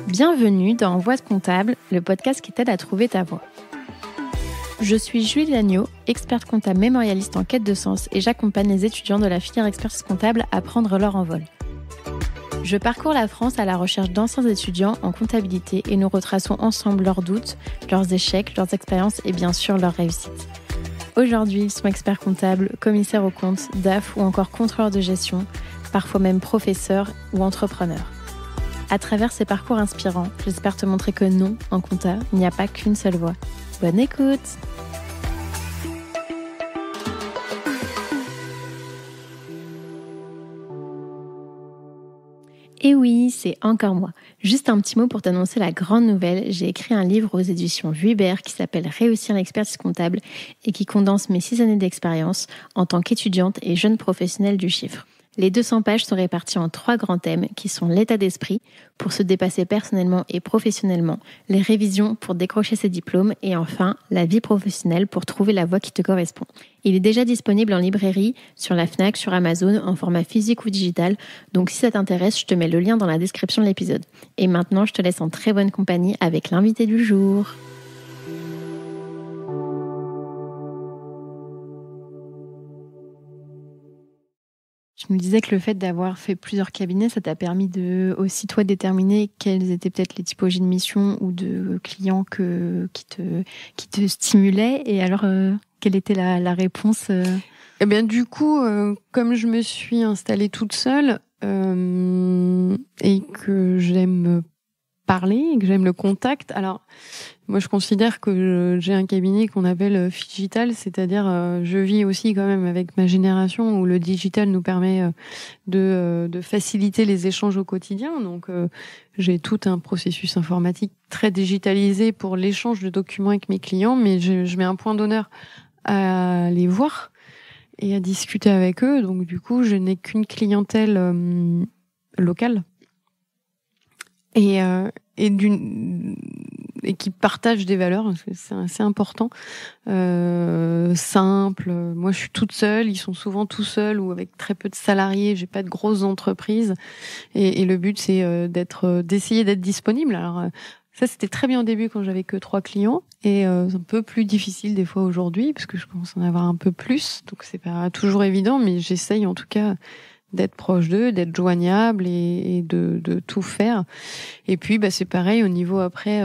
Bienvenue dans Voix de comptable, le podcast qui t'aide à trouver ta voie. Je suis Julie Lagneau, experte comptable mémorialiste en quête de sens et j'accompagne les étudiants de la filière expertise comptable à prendre leur envol. Je parcours la France à la recherche d'anciens étudiants en comptabilité et nous retraçons ensemble leurs doutes, leurs échecs, leurs expériences et bien sûr leurs réussites. Aujourd'hui, ils sont experts comptables, commissaires aux comptes, DAF ou encore contrôleurs de gestion, parfois même professeurs ou entrepreneurs. À travers ces parcours inspirants, j'espère te montrer que non, en compta, il n'y a pas qu'une seule voie. Bonne écoute! Et oui, c'est encore moi. Juste un petit mot pour t'annoncer la grande nouvelle. J'ai écrit un livre aux éditions Vuibert qui s'appelle Réussir l'expertise comptable et qui condense mes 6 années d'expérience en tant qu'étudiante et jeune professionnelle du chiffre. Les 200 pages sont réparties en 3 grands thèmes qui sont l'état d'esprit pour se dépasser personnellement et professionnellement, les révisions pour décrocher ses diplômes et enfin la vie professionnelle pour trouver la voie qui te correspond. Il est déjà disponible en librairie, sur la Fnac, sur Amazon, en format physique ou digital, donc si ça t'intéresse, je te mets le lien dans la description de l'épisode. Et maintenant, je te laisse en très bonne compagnie avec l'invité du jour. Je me disais que le fait d'avoir fait plusieurs cabinets, ça t'a permis de aussi toi déterminer quelles étaient peut-être les typologies de missions ou de clients qui te stimulaient. Et alors, quelle était la réponse Eh bien, du coup, comme je me suis installée toute seule et que j'aime parler et que j'aime le contact, alors moi je considère que j'ai un cabinet qu'on appelle Figital, c'est-à-dire je vis aussi quand même avec ma génération où le digital nous permet de faciliter les échanges au quotidien. Donc j'ai tout un processus informatique très digitalisé pour l'échange de documents avec mes clients, mais je mets un point d'honneur à les voir et à discuter avec eux. Donc du coup, je n'ai qu'une clientèle locale et qui partagent des valeurs, parce que c'est assez important, simple. Moi, je suis toute seule, ils sont souvent tout seuls ou avec très peu de salariés. J'ai pas de grosses entreprises, et le but c'est d'essayer d'être disponible. Alors ça, c'était très bien au début quand j'avais que 3 clients, et c'est un peu plus difficile des fois aujourd'hui parce que je commence à en avoir un peu plus, donc c'est pas toujours évident, mais j'essaye en tout cas d'être proche d'eux, d'être joignable et de tout faire. Et puis c'est pareil au niveau après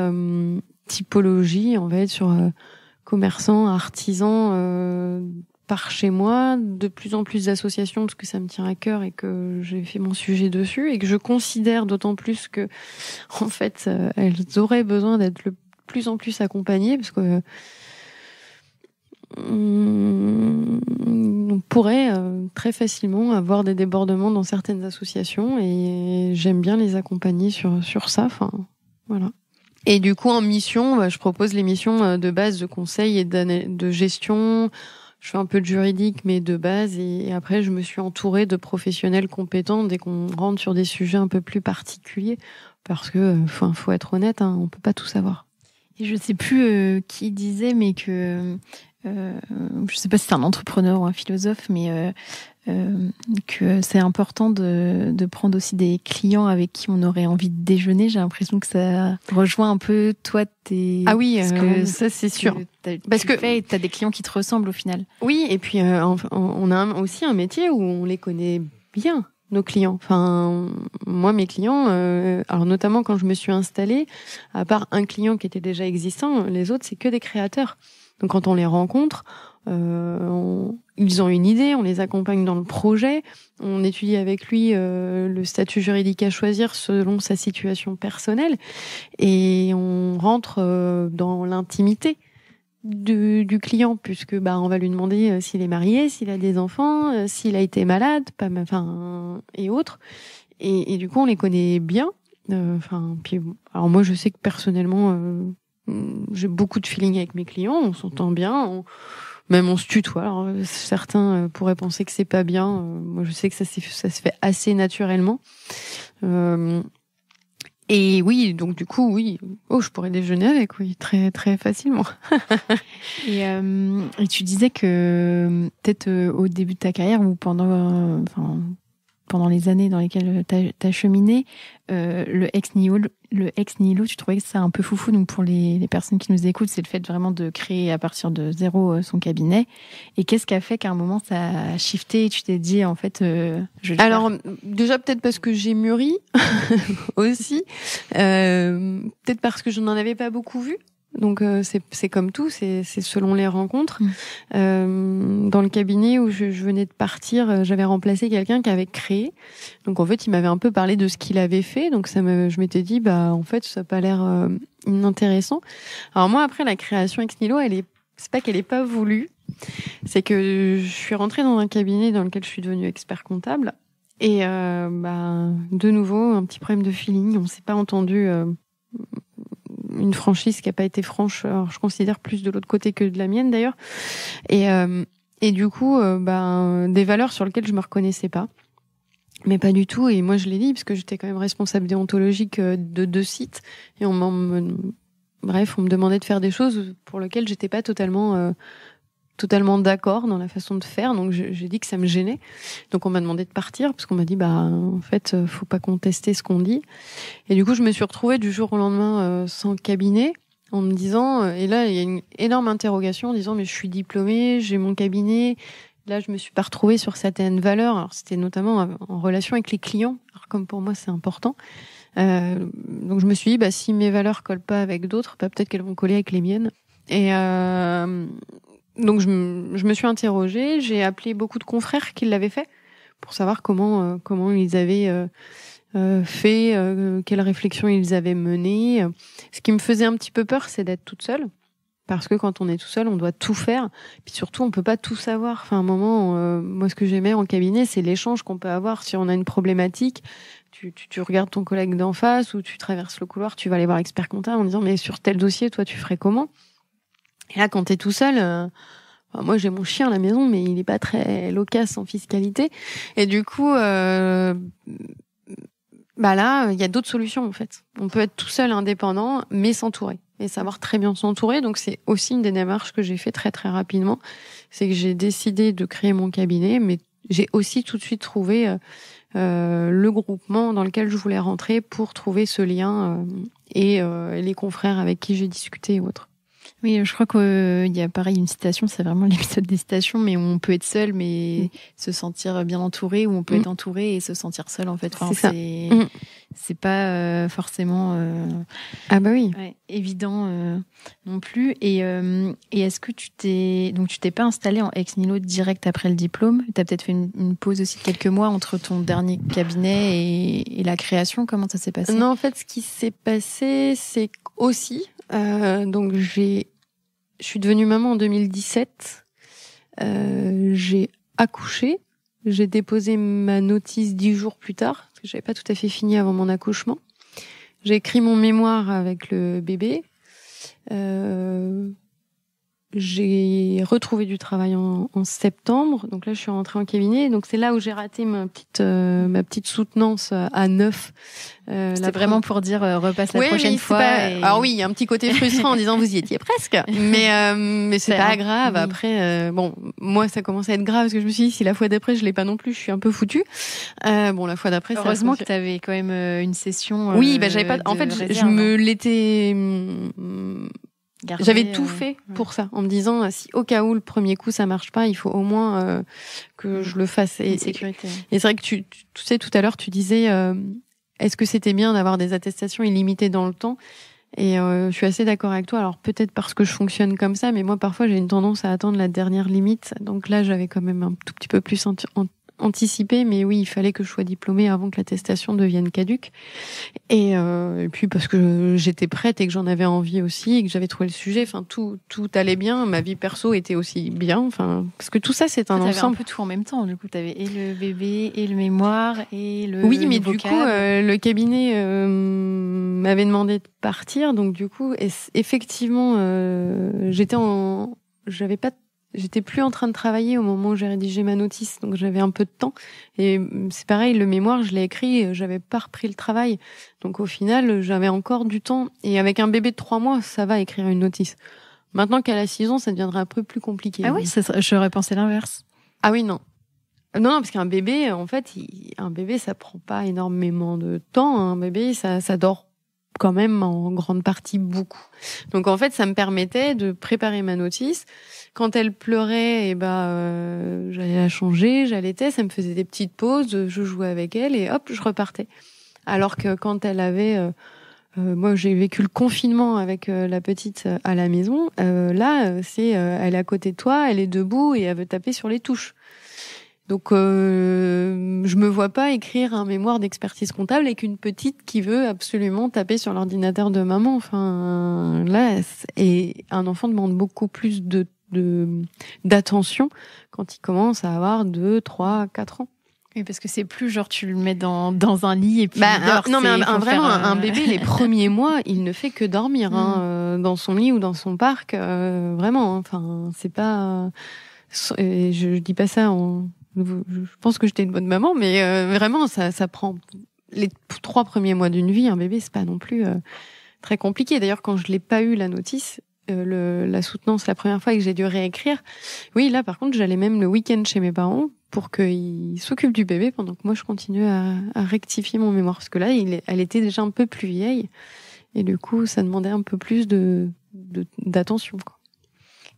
typologie, on va être sur commerçants, artisans par chez moi, de plus en plus d'associations parce que ça me tient à cœur et que j'ai fait mon sujet dessus et que je considère d'autant plus que en fait elles auraient besoin d'être de plus en plus accompagnées parce que on pourrait très facilement avoir des débordements dans certaines associations et j'aime bien les accompagner sur ça. Enfin, voilà. Et du coup, en mission, je propose les missions de base de conseil et de gestion. Je fais un peu de juridique, mais de base. Et après, je me suis entourée de professionnels compétents dès qu'on rentre sur des sujets un peu plus particuliers. Parce que, faut être honnête, on peut pas tout savoir. Et je sais plus qui disait, mais que je sais pas si c'est un entrepreneur ou un philosophe, mais que c'est important de prendre aussi des clients avec qui on aurait envie de déjeuner. J'ai l'impression que ça rejoint un peu toi Ah oui, ça c'est sûr. Parce que t'as des clients qui te ressemblent au final. Oui, et puis on a aussi un métier où on les connaît bien, nos clients. Enfin, moi, mes clients, alors notamment quand je me suis installée, à part un client qui était déjà existant, les autres c'est que des créateurs. Donc quand on les rencontre, ils ont une idée, on les accompagne dans le projet, on étudie avec lui le statut juridique à choisir selon sa situation personnelle et on rentre dans l'intimité du client puisque on va lui demander s'il est marié, s'il a des enfants, s'il a été malade, et autres. Et du coup on les connaît bien. Puis alors moi je sais que personnellement j'ai beaucoup de feeling avec mes clients, on s'entend bien, même on se tutoie. Alors, certains pourraient penser que c'est pas bien. Moi, je sais que ça se fait assez naturellement. Et oui, donc du coup, oui. Oh, je pourrais déjeuner avec, oui, très très facilement. Et tu disais que peut-être au début de ta carrière ou pendant, pendant les années dans lesquelles t'as cheminé, le ex nihilo, tu trouvais que c'est un peu foufou. Donc pour les personnes qui nous écoutent, c'est le fait vraiment de créer à partir de zéro son cabinet. Et qu'est-ce qui a fait qu'à un moment ça a shifté et tu t'es dit en fait, je vais le Alors faire. déjà peut-être parce que j'ai mûri aussi, peut-être parce que je n'en avais pas beaucoup vu. Donc c'est comme tout, c'est selon les rencontres. Dans le cabinet où je venais de partir, j'avais remplacé quelqu'un qui avait créé. Donc en fait, il m'avait un peu parlé de ce qu'il avait fait. Donc je m'étais dit bah en fait ça a pas l'air inintéressant. Alors moi après la création ex nihilo, c'est pas qu'elle est pas voulue, c'est que je suis rentrée dans un cabinet dans lequel je suis devenue expert comptable et de nouveau un petit problème de feeling. On s'est pas entendu. Une franchise qui a pas été franche, alors je considère plus de l'autre côté que de la mienne d'ailleurs, et du coup des valeurs sur lesquelles je me reconnaissais pas, mais pas du tout. Et moi je l'ai dit parce que j'étais quand même responsable déontologique de 2 sites et on me demandait de faire des choses pour lesquelles j'étais pas totalement d'accord dans la façon de faire, donc j'ai dit que ça me gênait. Donc on m'a demandé de partir parce qu'on m'a dit en fait faut pas contester ce qu'on dit. Et du coup je me suis retrouvée du jour au lendemain sans cabinet, en me disant et là il y a une énorme interrogation en disant mais je suis diplômée, j'ai mon cabinet. Là je me suis pas retrouvée sur certaines valeurs. Alors c'était notamment en relation avec les clients. Alors comme pour moi c'est important. Donc je me suis dit si mes valeurs collent pas avec d'autres, peut-être qu'elles vont coller avec les miennes. Et donc je me suis interrogée, j'ai appelé beaucoup de confrères qui l'avaient fait pour savoir comment ils avaient fait, quelles réflexions ils avaient menées. Ce qui me faisait un petit peu peur, c'est d'être toute seule, parce que quand on est tout seul, on doit tout faire, puis surtout on peut pas tout savoir. Enfin, à un moment, moi ce que j'aimais en cabinet, c'est l'échange qu'on peut avoir si on a une problématique. Tu regardes ton collègue d'en face ou tu traverses le couloir, tu vas aller voir l'expert comptable en disant mais sur tel dossier, toi tu ferais comment? Et là, quand t'es tout seul, moi j'ai mon chien à la maison, mais il est pas très loquace en fiscalité. Et du coup, là, il y a d'autres solutions en fait. On peut être tout seul, indépendant, mais s'entourer et savoir très bien s'entourer. Donc c'est aussi une des démarches que j'ai fait très très rapidement, c'est que j'ai décidé de créer mon cabinet, mais j'ai aussi tout de suite trouvé le groupement dans lequel je voulais rentrer pour trouver ce lien et les confrères avec qui j'ai discuté et autres. Oui, je crois qu'il y a pareil une citation, c'est vraiment l'épisode des citations, mais où on peut être seul mais se sentir bien entouré, ou on peut être entouré et se sentir seul en fait. Enfin, c'est pas forcément évident non plus. Et est-ce que tu t'es pas installé en ex nihilo direct après le diplôme? T'as peut-être fait une pause aussi de quelques mois entre ton dernier cabinet et la création. Comment ça s'est passé? Non, en fait, ce qui s'est passé, c'est aussi donc je suis devenue maman en 2017. J'ai accouché. J'ai déposé ma notice 10 jours plus tard, parce que j'avais pas tout à fait fini avant mon accouchement. J'ai écrit mon mémoire avec le bébé. J'ai retrouvé du travail en septembre. Donc là, je suis rentrée en cabinet. Donc c'est là où j'ai raté ma petite soutenance à 9. C'était vraiment pour dire repasse la prochaine fois. Alors oui, il y a un petit côté frustrant en disant vous y étiez presque. Mais c'est pas grave. Après, moi, ça commençait à être grave parce que je me suis dit si la fois d'après je l'ai pas non plus, je suis un peu foutue. La fois d'après, heureusement que tu avais quand même une session. Oui, j'avais pas. En fait, je me l'étais. J'avais tout fait pour ça, en me disant si au cas où le premier coup ça marche pas, il faut au moins que je le fasse. Et c'est vrai que tu sais, tout à l'heure tu disais est-ce que c'était bien d'avoir des attestations illimitées dans le temps? Et je suis assez d'accord avec toi. Alors peut-être parce que je fonctionne comme ça, mais moi parfois j'ai une tendance à attendre la dernière limite. Donc là j'avais quand même un tout petit peu plus anticipé, mais oui, il fallait que je sois diplômée avant que l'attestation devienne caduque. Et puis parce que j'étais prête et que j'en avais envie aussi et que j'avais trouvé le sujet. Enfin, tout allait bien. Ma vie perso était aussi bien. Enfin, parce que tout ça, c'est un ensemble. T'avais un peu tout en même temps. Du coup, t'avais et le bébé et le mémoire et le. Oui, mais du coup, le cabinet m'avait demandé de partir. Donc du coup, effectivement, j'étais plus en train de travailler au moment où j'ai rédigé ma notice, donc j'avais un peu de temps. Et c'est pareil, le mémoire, je l'ai écrit, j'avais pas repris le travail. Donc au final, j'avais encore du temps. Et avec un bébé de 3 mois, ça va écrire une notice. Maintenant qu'elle a 6 ans, ça deviendra un peu plus compliqué. Ah oui, j'aurais pensé l'inverse. Ah oui, non. Non, parce qu'un bébé, en fait, un bébé, ça prend pas énormément de temps. Un bébé, ça dort quand même en grande partie beaucoup. Donc en fait, ça me permettait de préparer ma notice. Quand elle pleurait, j'allais la changer, j'allaitais, ça me faisait des petites pauses, je jouais avec elle et hop, je repartais. Alors que quand elle avait moi, j'ai vécu le confinement avec la petite à la maison. Elle est à côté de toi, elle est debout et elle veut taper sur les touches. Donc, je me vois pas écrire un mémoire d'expertise comptable avec une petite qui veut absolument taper sur l'ordinateur de maman. Enfin, là, et un enfant demande beaucoup plus d'attention quand il commence à avoir 2, 3, 4 ans. Oui, parce que c'est plus genre tu le mets dans un lit et puis un bébé les premiers mois, il ne fait que dormir dans son lit ou dans son parc, vraiment. Enfin, c'est pas. Et je dis pas ça je pense que j'étais une bonne maman, mais vraiment, ça prend les 3 premiers mois d'une vie. Un bébé, c'est pas non plus très compliqué. D'ailleurs, quand je l'ai pas eu la notice, la soutenance, la première fois que j'ai dû réécrire, oui, là, par contre, j'allais même le week-end chez mes parents pour qu'ils s'occupent du bébé pendant que moi, je continue à rectifier mon mémoire. Parce que là, elle était déjà un peu plus vieille. Et du coup, ça demandait un peu plus d'attention, quoi.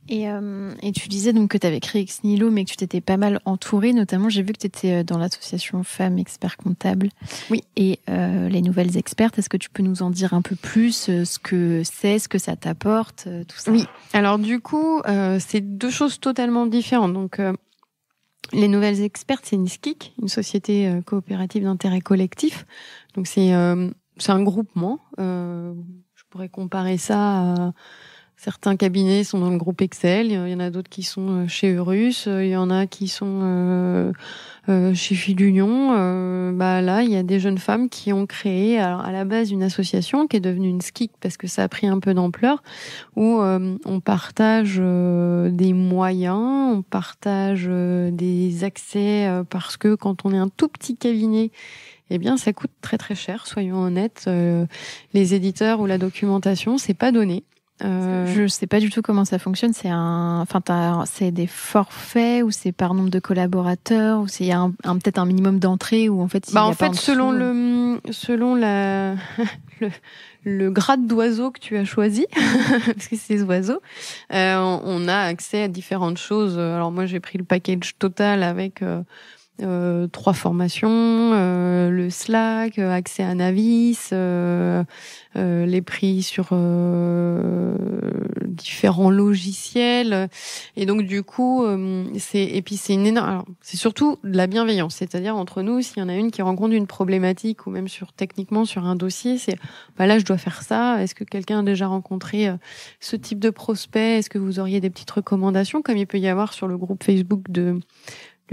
Et tu disais donc que tu avais créé Ex Nihilo, mais que tu t'étais pas mal entourée. Notamment, j'ai vu que tu étais dans l'association Femmes Experts Comptables. Oui. Et les Nouvelles Expertes. Est-ce que tu peux nous en dire un peu plus, ce que c'est, ce que ça t'apporte, tout ça? Oui. Alors du coup, c'est 2 choses totalement différentes. Donc, les Nouvelles Expertes, c'est une SCIC, une société coopérative d'intérêt collectif. Donc c'est un groupement. Je pourrais comparer ça à certains cabinets sont dans le groupe Excel, il y en a d'autres qui sont chez Eurus, il y en a qui sont chez Fidunion. Là, il y a des jeunes femmes qui ont créé alors, à la base une association qui est devenue une SCIC parce que ça a pris un peu d'ampleur, où on partage des moyens, on partage des accès, parce que quand on est un tout petit cabinet, eh bien, ça coûte très très cher, soyons honnêtes. Les éditeurs ou la documentation, c'est pas donné. Je sais pas du tout comment ça fonctionne. C'est des forfaits ou c'est par nombre de collaborateurs ou c'est peut-être un minimum d'entrée ou en fait. Selon le grade d'oiseau que tu as choisi, parce que c'est des oiseaux, on a accès à différentes choses. Alors moi, j'ai pris le package total avec 3 formations, le Slack, accès à Navis, les prix sur différents logiciels, et donc du coup c'est une énorme. Alors, c'est surtout de la bienveillance, c'est-à-dire entre nous, s'il y en a une qui rencontre une problématique ou même techniquement sur un dossier, c'est là je dois faire ça. Est-ce que quelqu'un a déjà rencontré ce type de prospect? Est-ce que vous auriez des petites recommandations, comme il peut y avoir sur le groupe Facebook du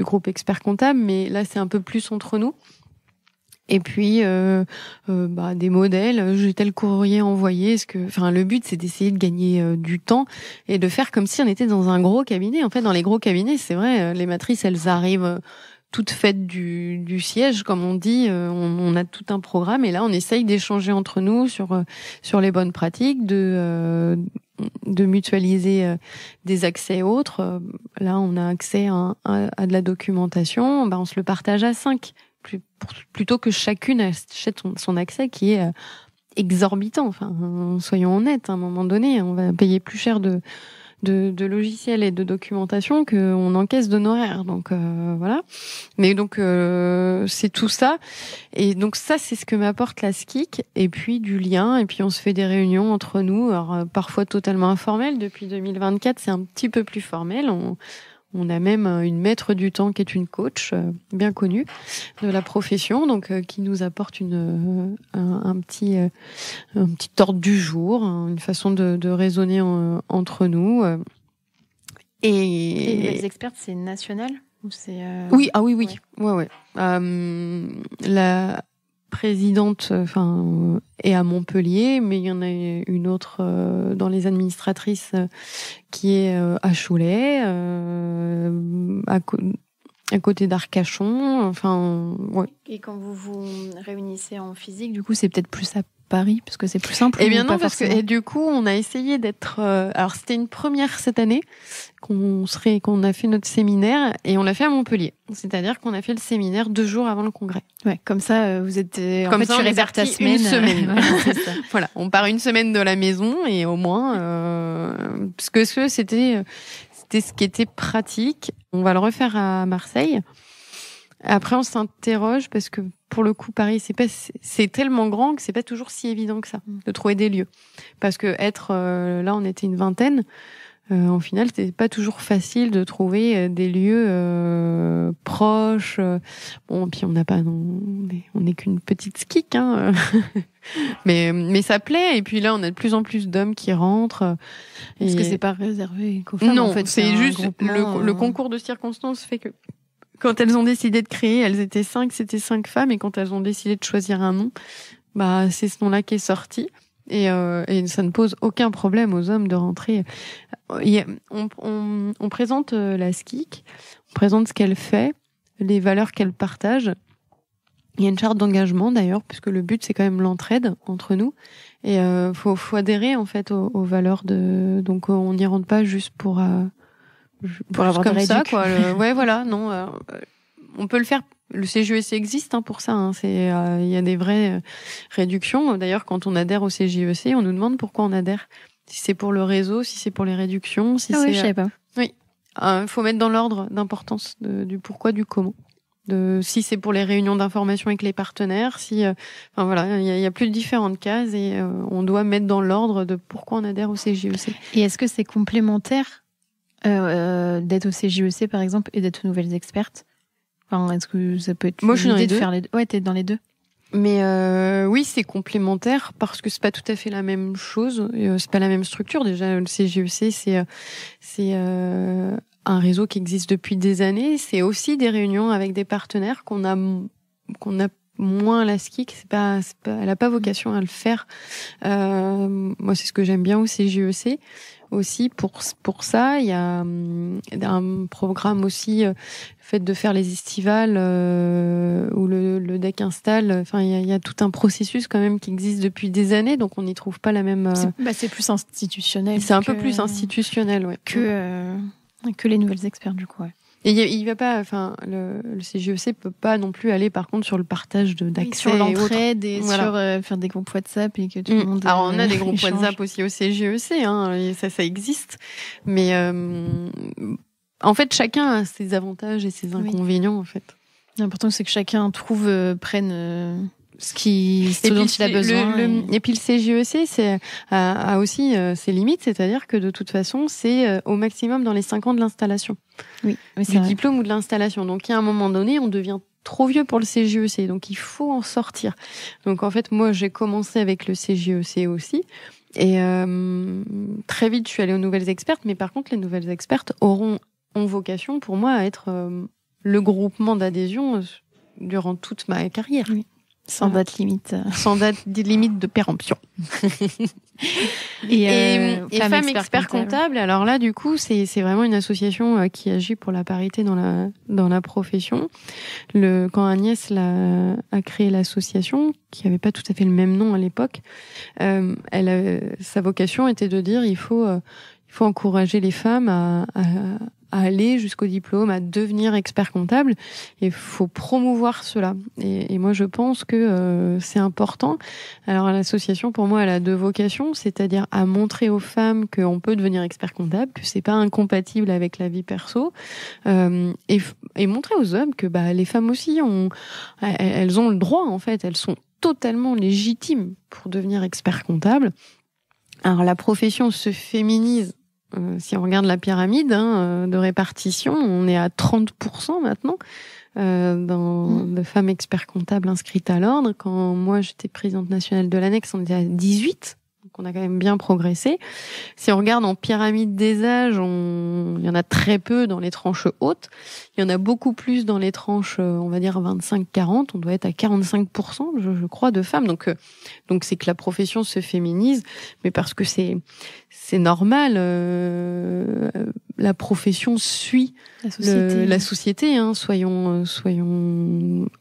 groupe Expert Comptable, mais là c'est un peu plus entre nous. Et puis des modèles, j'ai tel courrier envoyé, le but c'est d'essayer de gagner du temps et de faire comme si on était dans un gros cabinet. En fait, dans les gros cabinets, c'est vrai, les matrices elles arrivent toutes faites du siège, comme on dit. On a tout un programme et là on essaye d'échanger entre nous sur les bonnes pratiques, de mutualiser des accès autres. Là, on a accès à de la documentation. On se le partage à 5, plutôt que chacune achète son accès qui est exorbitant. Enfin, soyons honnêtes, à un moment donné, on va payer plus cher de logiciels et de documentation qu'on encaisse d'honoraires. Donc voilà. Mais donc c'est tout ça. Et donc ça, c'est ce que m'apporte la SCIC. Et puis du lien. Et puis on se fait des réunions entre nous. Alors parfois totalement informelles. Depuis 2024, c'est un petit peu plus formel. On a même une maître du temps qui est une coach bien connue de la profession, donc qui nous apporte un petit ordre du jour, une façon de raisonner entre nous. Et les experts, c'est national ou c'est Oui, oui. Ouais. La présidente, est à Montpellier, mais il y en a une autre dans les administratrices qui est à Cholet. à côté d'Arcachon. Enfin, ouais. Et quand vous vous réunissez en physique, du coup, c'est peut-être plus à Paris, parce que c'est plus simple. Eh bien non, parce que du coup, on a essayé d'être. Alors, c'était une première cette année qu'on a fait notre séminaire et on l'a fait à Montpellier. C'est-à-dire qu'on a fait le séminaire 2 jours avant le congrès. Ouais, comme ça, vous êtes. Comme en fait, ça, tu on est réserves ta parti semaine. une semaine. Voilà, c'est ça. Voilà, on part une semaine de la maison et au moins, parce que c'était ce qui était pratique. On va le refaire à Marseille. Après, on s'interroge parce que pour le coup, Paris, c'est tellement grand que c'est pas toujours si évident que ça de trouver des lieux. Parce que là, on était une vingtaine. Au final, c'était pas toujours facile de trouver des lieux proches. Bon, puis on n'a pas, on n'est qu'une petite skik, hein. mais ça plaît. Et puis là, on a de plus en plus d'hommes qui rentrent. Parce que c'est pas réservé qu'aux femmes. Non, en fait, c'est juste le concours de circonstances fait que quand elles ont décidé de créer, elles étaient 5, c'était 5 femmes, et quand elles ont décidé de choisir un nom, bah c'est ce nom-là qui est sorti. Et ça ne pose aucun problème aux hommes de rentrer. On présente la SKIC, on présente ce qu'elle fait, les valeurs qu'elle partage. Il y a une charte d'engagement d'ailleurs, puisque le but c'est quand même l'entraide entre nous. Et faut adhérer en fait aux valeurs de. Donc on n'y rentre pas juste pour avoir comme ça, quoi. Ouais, voilà. Non, on peut le faire. Le CJEC existe pour ça. Hein. Il y a des vraies réductions. D'ailleurs, quand on adhère au CJEC, on nous demande pourquoi on adhère. Si c'est pour le réseau, si c'est pour les réductions, si c'est. Oui, je savais pas. Oui, faut mettre dans l'ordre d'importance du pourquoi, du comment. Si c'est pour les réunions d'information avec les partenaires, enfin voilà, il y a plus de différentes cases et on doit mettre dans l'ordre de pourquoi on adhère au CJEC. Et est-ce que c'est complémentaire d'être au CJEC par exemple et d'être aux nouvelles expertes? Enfin, est-ce que ça peut être Moi, je suis dans les deux. faire les deux? Ouais, t'es dans les deux. Mais oui, c'est complémentaire parce que c'est pas tout à fait la même chose. C'est pas la même structure. Déjà, le CJEC, c'est un réseau qui existe depuis des années. C'est aussi des réunions avec des partenaires qu'on a moins à la SKIC. Elle a pas vocation à le faire. Moi, c'est ce que j'aime bien au CJEC. Aussi pour ça, il y a un programme aussi fait de faire les estivales où le DEC installe. Enfin, il y a tout un processus quand même qui existe depuis des années, donc on n'y trouve pas la même. C'est plus institutionnel. C'est un peu plus institutionnel, ouais. Que les nouvelles experts du coup. Ouais. Et il va pas, enfin, le CJEC peut pas non plus aller par contre sur le partage d'accès, sur l'entraide et voilà. Sur faire des groupes WhatsApp et que tout le monde. Alors on a des groupes échange. WhatsApp aussi au CJEC, hein, et ça existe. Mais en fait, chacun a ses avantages et ses inconvénients en fait. L'important c'est que chacun prenne ce dont il a besoin. Et puis le CJEC a aussi ses limites, c'est-à-dire que de toute façon, c'est au maximum dans les 5 ans de l'installation. Oui, du diplôme ou de l'installation. Donc, il y a un moment donné, on devient trop vieux pour le CJEC. Donc, il faut en sortir. Donc, en fait, moi, j'ai commencé avec le CJEC aussi. Et très vite, je suis allée aux nouvelles expertes. Mais par contre, les nouvelles expertes ont vocation, pour moi, à être le groupement d'adhésion durant toute ma carrière. Oui. Sans date limite. Sans date limite de péremption. Et Femmes Experts Comptables, alors là, du coup, c'est vraiment une association qui agit pour la parité dans la profession. Quand Agnès a créé l'association, qui avait pas tout à fait le même nom à l'époque, sa vocation était de dire il faut encourager les femmes à aller jusqu'au diplôme, à devenir expert comptable. Il faut promouvoir cela. Et moi, je pense que c'est important. Alors, l'association, pour moi, elle a 2 vocations, c'est-à-dire à montrer aux femmes qu'on peut devenir expert comptable, que c'est pas incompatible avec la vie perso, et montrer aux hommes que les femmes aussi elles ont le droit, en fait. Elles sont totalement légitimes pour devenir expert comptable. Alors, la profession se féminise. Si on regarde la pyramide de répartition, on est à 30% maintenant de femmes experts comptables inscrites à l'ordre. Quand moi j'étais présidente nationale de l'annexe, on était à 18%. qu'on a quand même bien progressé. Si on regarde en pyramide des âges, il y en a très peu dans les tranches hautes. Il y en a beaucoup plus dans les tranches, on va dire 25-40. On doit être à 45%, je crois, de femmes. Donc c'est que la profession se féminise, mais parce que c'est normal. La profession suit la société, hein, soyons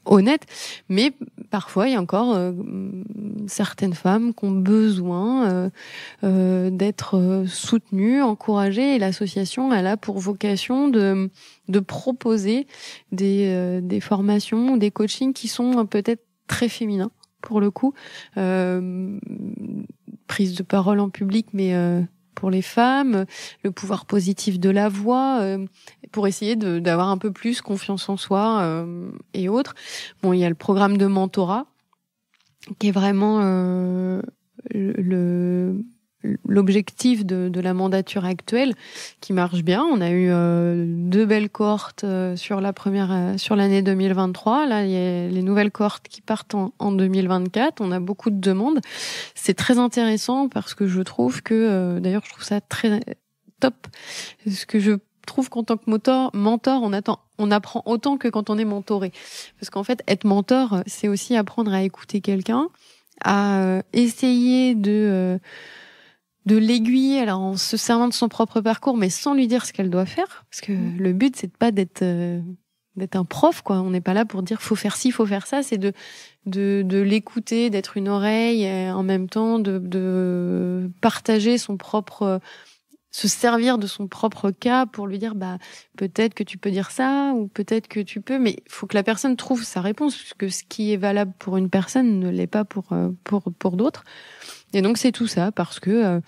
honnêtes. Mais parfois, il y a encore certaines femmes qui ont besoin d'être soutenues, encouragées. Et l'association, elle a pour vocation de proposer des formations, des coachings qui sont peut-être très féminins, pour le coup. Prise de parole en public, mais pour les femmes, le pouvoir positif de la voix, pour essayer d'avoir un peu plus confiance en soi et autres. Bon, il y a le programme de mentorat qui est vraiment l'objectif de la mandature actuelle, qui marche bien. On a eu 2 belles cohortes sur l'année 2023. Là, il y a les nouvelles cohortes qui partent en 2024. On a beaucoup de demandes. C'est très intéressant parce que je trouve que, d'ailleurs, je trouve ça très top. Parce que je trouve qu'en tant que mentor, on apprend autant que quand on est mentoré. Parce qu'en fait, être mentor, c'est aussi apprendre à écouter quelqu'un, à essayer de l'aiguiller, alors en se servant de son propre parcours, mais sans lui dire ce qu'elle doit faire, parce que le but c'est pas d'être un prof, quoi. On n'est pas là pour dire faut faire ci, faut faire ça. C'est de l'écouter, d'être une oreille, et en même temps de partager se servir de son propre cas pour lui dire peut-être que tu peux dire ça ou peut-être que tu peux, mais il faut que la personne trouve sa réponse, puisque ce qui est valable pour une personne ne l'est pas pour d'autres. Et donc c'est tout ça parce que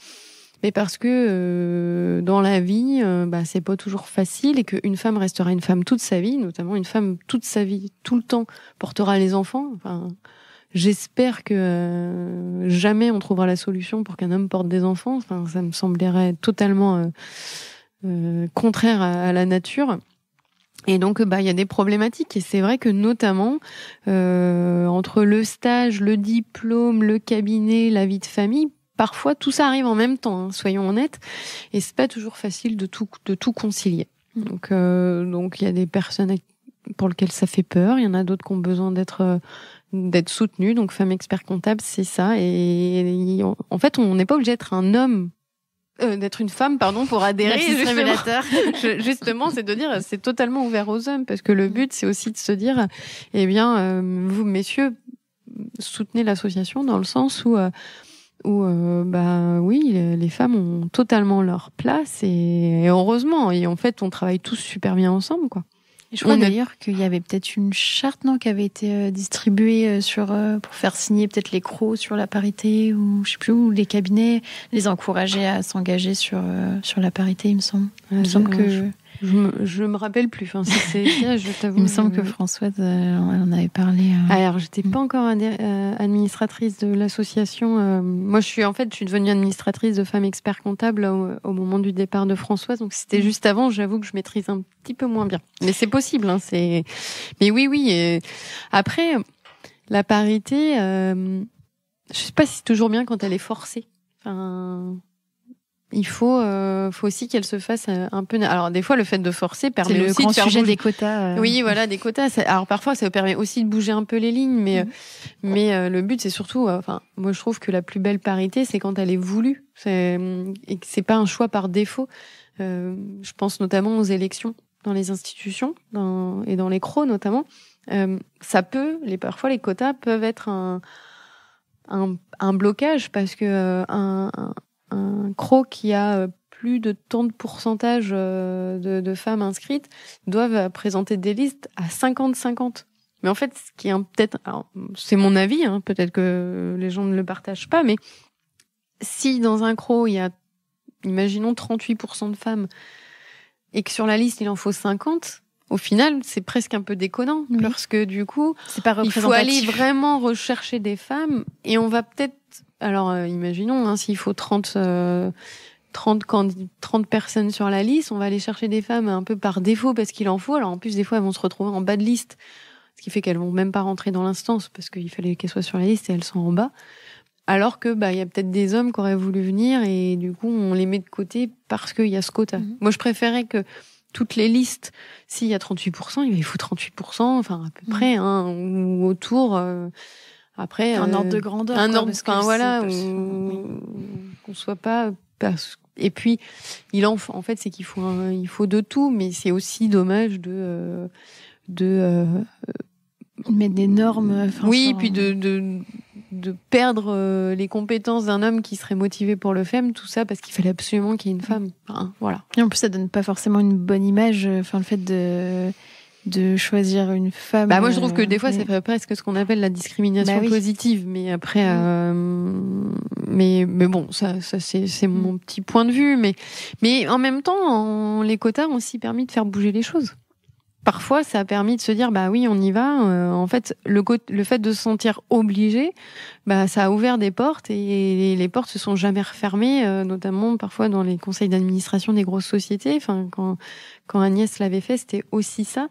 dans la vie c'est pas toujours facile, et qu'une femme restera une femme toute sa vie, notamment une femme toute sa vie, tout le temps portera les enfants. Enfin, j'espère que jamais on trouvera la solution pour qu'un homme porte des enfants. Enfin, ça me semblerait totalement contraire à la nature. Et donc, il y a des problématiques. Et c'est vrai que notamment, entre le stage, le diplôme, le cabinet, la vie de famille, parfois tout ça arrive en même temps, hein, soyons honnêtes. Et c'est pas toujours facile de tout concilier. Donc, il y a des personnes pour lesquelles ça fait peur. Il y en a d'autres qui ont besoin d'être soutenues. Donc, femme expert comptable, c'est ça. Et en fait, on n'est pas obligé d'être un homme. D'être une femme, pour adhérer. Justement, c'est de dire, c'est totalement ouvert aux hommes, parce que le but, c'est aussi de se dire, vous, messieurs, soutenez l'association dans le sens où oui, les femmes ont totalement leur place, et heureusement. Et en fait, on travaille tous super bien ensemble, quoi. Je crois d'ailleurs qu'il y avait peut-être une charte, qui avait été distribuée pour faire signer peut-être les CRO sur la parité, ou je sais plus, où les cabinets les encourageaient à s'engager sur la parité, il me semble. Je me rappelle plus. Enfin, je t'avoue. Il me semble que Françoise en avait parlé. Alors, j'étais pas encore administratrice de l'association. Moi, je suis devenue administratrice de Femmes Experts Comptables au moment du départ de Françoise. Donc, c'était juste avant. J'avoue que je maîtrise un petit peu moins bien. Mais c'est possible. Hein, Mais oui. Et après, la parité, je sais pas si c'est toujours bien quand elle est forcée. Enfin. Il faut aussi qu'elle se fasse un peu. Alors des fois, le fait de forcer permet aussi de faire sujet des quotas. Oui, voilà, des quotas. Alors parfois, ça permet aussi de bouger un peu les lignes, mais le but, c'est surtout. Moi, je trouve que la plus belle parité, c'est quand elle est voulue, et que c'est pas un choix par défaut. Je pense notamment aux élections dans les institutions et dans les CRO notamment. Parfois, les quotas peuvent être un blocage, parce que un CRO qui a plus de tant de pourcentage de femmes inscrites doivent présenter des listes à 50-50. Mais en fait, ce qui est peut-être, alors, c'est mon avis, hein, peut-être que les gens ne le partagent pas, mais si dans un CRO il y a, imaginons 38% de femmes, et que sur la liste il en faut 50, au final, c'est presque un peu déconnant, parce que du coup, c'est pas il faut aller vraiment rechercher des femmes, et on va peut-être. Alors, imaginons, s'il faut 30 personnes sur la liste, on va aller chercher des femmes un peu par défaut parce qu'il en faut. Alors, en plus, des fois, elles vont se retrouver en bas de liste, ce qui fait qu'elles vont même pas rentrer dans l'instance parce qu'il fallait qu'elles soient sur la liste et elles sont en bas. Alors que il y a peut-être des hommes qui auraient voulu venir et du coup on les met de côté parce qu'il y a ce quota. Moi je préférais que toutes les listes, s'il y a 38%, il faut 38%, enfin à peu près, ou autour. Après un ordre de grandeur. Un ordre, voilà, qu'on soit pas. Et puis en fait c'est qu'il faut de tout, mais c'est aussi dommage de mettre des normes. Oui, puis de perdre les compétences d'un homme qui serait motivé pour le faire, tout ça parce qu'il fallait absolument qu'il y ait une femme. Voilà. Et en plus, ça donne pas forcément une bonne image. Enfin, le fait de choisir une femme. Moi, je trouve que des fois, ça fait presque ce qu'on appelle la discrimination positive. Mais après, mais bon, ça c'est mon petit point de vue. Mais en même temps, les quotas ont aussi permis de faire bouger les choses. Parfois, ça a permis de se dire, oui, on y va. En fait, le fait de se sentir obligé, ça a ouvert des portes et les portes se sont jamais refermées, notamment parfois dans les conseils d'administration des grosses sociétés. Enfin, quand Agnès l'avait fait, c'était aussi ça.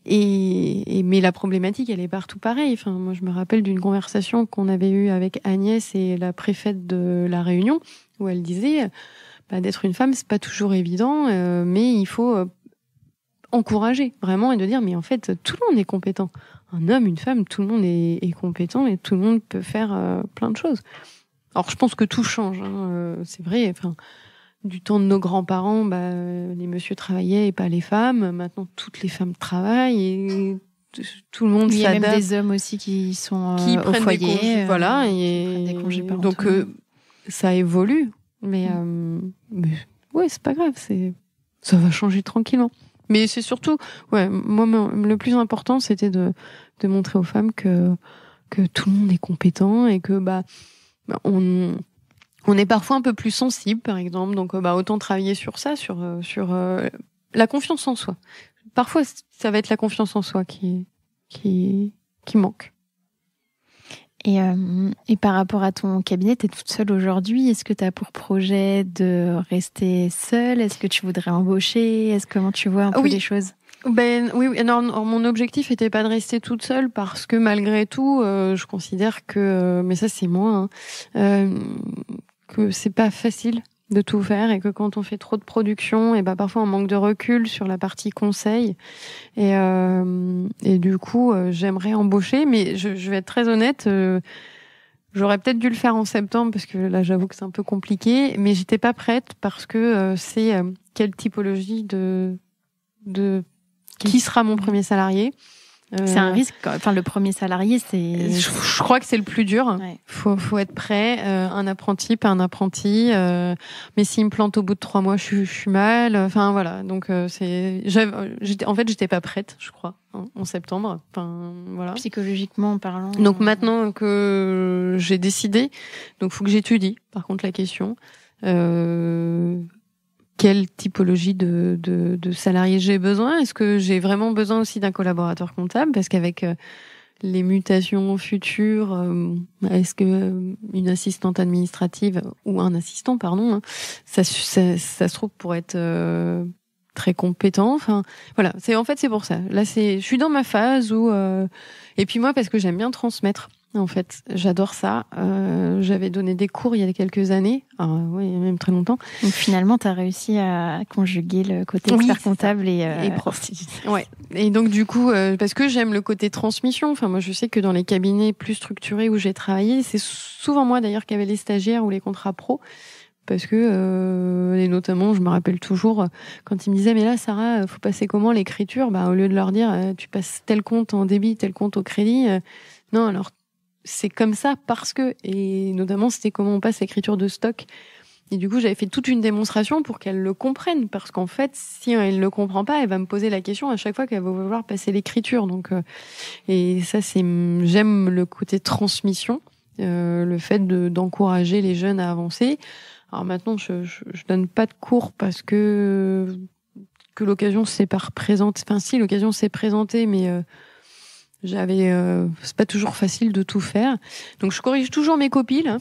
Mais la problématique, elle est partout pareille. Enfin, moi, je me rappelle d'une conversation qu'on avait eue avec Agnès et la préfète de La Réunion, où elle disait, d'être une femme, c'est pas toujours évident, mais il faut encourager vraiment et de dire mais en fait tout le monde est compétent, un homme, une femme, tout le monde est compétent et tout le monde peut faire plein de choses. Alors je pense que tout change, c'est vrai, enfin du temps de nos grands-parents, les messieurs travaillaient et pas les femmes. Maintenant toutes les femmes travaillent et tout le monde s'adapte. Il y a même des hommes aussi qui sont qui au prennent foyer, des congés, voilà, et des congés parentaux. donc ça évolue, mais ouais, c'est pas grave, ça va changer tranquillement. Mais c'est surtout, moi, le plus important, c'était de montrer aux femmes que tout le monde est compétent et que on est parfois un peu plus sensible, par exemple. Donc, autant travailler sur ça, sur la confiance en soi. Parfois, ça va être la confiance en soi qui manque. Et par rapport à ton cabinet, tu es toute seule aujourd'hui. Est-ce que tu as pour projet de rester seule? Est-ce que tu voudrais embaucher? Comment tu vois un peu les choses? Oui. Non, mon objectif était pas de rester toute seule parce que malgré tout, je considère que, mais ça c'est moi, que c'est pas facile de tout faire et que quand on fait trop de production, et parfois on manque de recul sur la partie conseil et du coup j'aimerais embaucher, mais je vais être très honnête, j'aurais peut-être dû le faire en septembre parce que là j'avoue que c'est un peu compliqué, mais j'étais pas prête parce que c'est quelle typologie de qui sera mon premier salarié. C'est un risque. Enfin, le premier salarié, c'est. Je crois que c'est le plus dur. Ouais. Faut être prêt. Un apprenti, pas un apprenti. Mais s'il me plante au bout de 3 mois, je suis mal. Enfin voilà. Donc j'étais pas prête, je crois, en septembre. Enfin voilà. Psychologiquement parlant. Donc maintenant que j'ai décidé, donc faut que j'étudie. Par contre la question. Quelle typologie de salariés j'ai besoin? Est-ce que j'ai vraiment besoin aussi d'un collaborateur comptable? Parce qu'avec les mutations futures, est-ce que une assistante administrative ou un assistant, pardon, ça se trouve pour être très compétent. Enfin, voilà. C'est pour ça. Là, je suis dans ma phase où et puis moi parce que j'aime bien transmettre. En fait, j'adore ça. J'avais donné des cours il y a quelques années, même très longtemps. Donc finalement, tu as réussi à conjuguer le côté expert comptable et prof. Ouais. Et donc du coup, parce que j'aime le côté transmission. Enfin, moi, je sais que dans les cabinets plus structurés où j'ai travaillé, c'est souvent moi d'ailleurs qui avait les stagiaires ou les contrats pro. Parce que et notamment, je me rappelle toujours quand ils me disaient mais là Sarah, faut passer comment l'écriture? Au lieu de leur dire tu passes tel compte en débit, tel compte au crédit. Non, alors c'est comme ça parce que, et notamment c'était comment on passe l'écriture de stock. Et du coup, j'avais fait toute une démonstration pour qu'elle le comprenne, parce qu'en fait, si elle le comprend pas, elle va me poser la question à chaque fois qu'elle va vouloir passer l'écriture. Donc, et ça, j'aime le côté transmission, le fait d'encourager les jeunes à avancer. Alors maintenant, je donne pas de cours parce que l'occasion s'est pas représentée. Enfin, si l'occasion s'est présentée, mais c'est pas toujours facile de tout faire. Donc je corrige toujours mes copies là.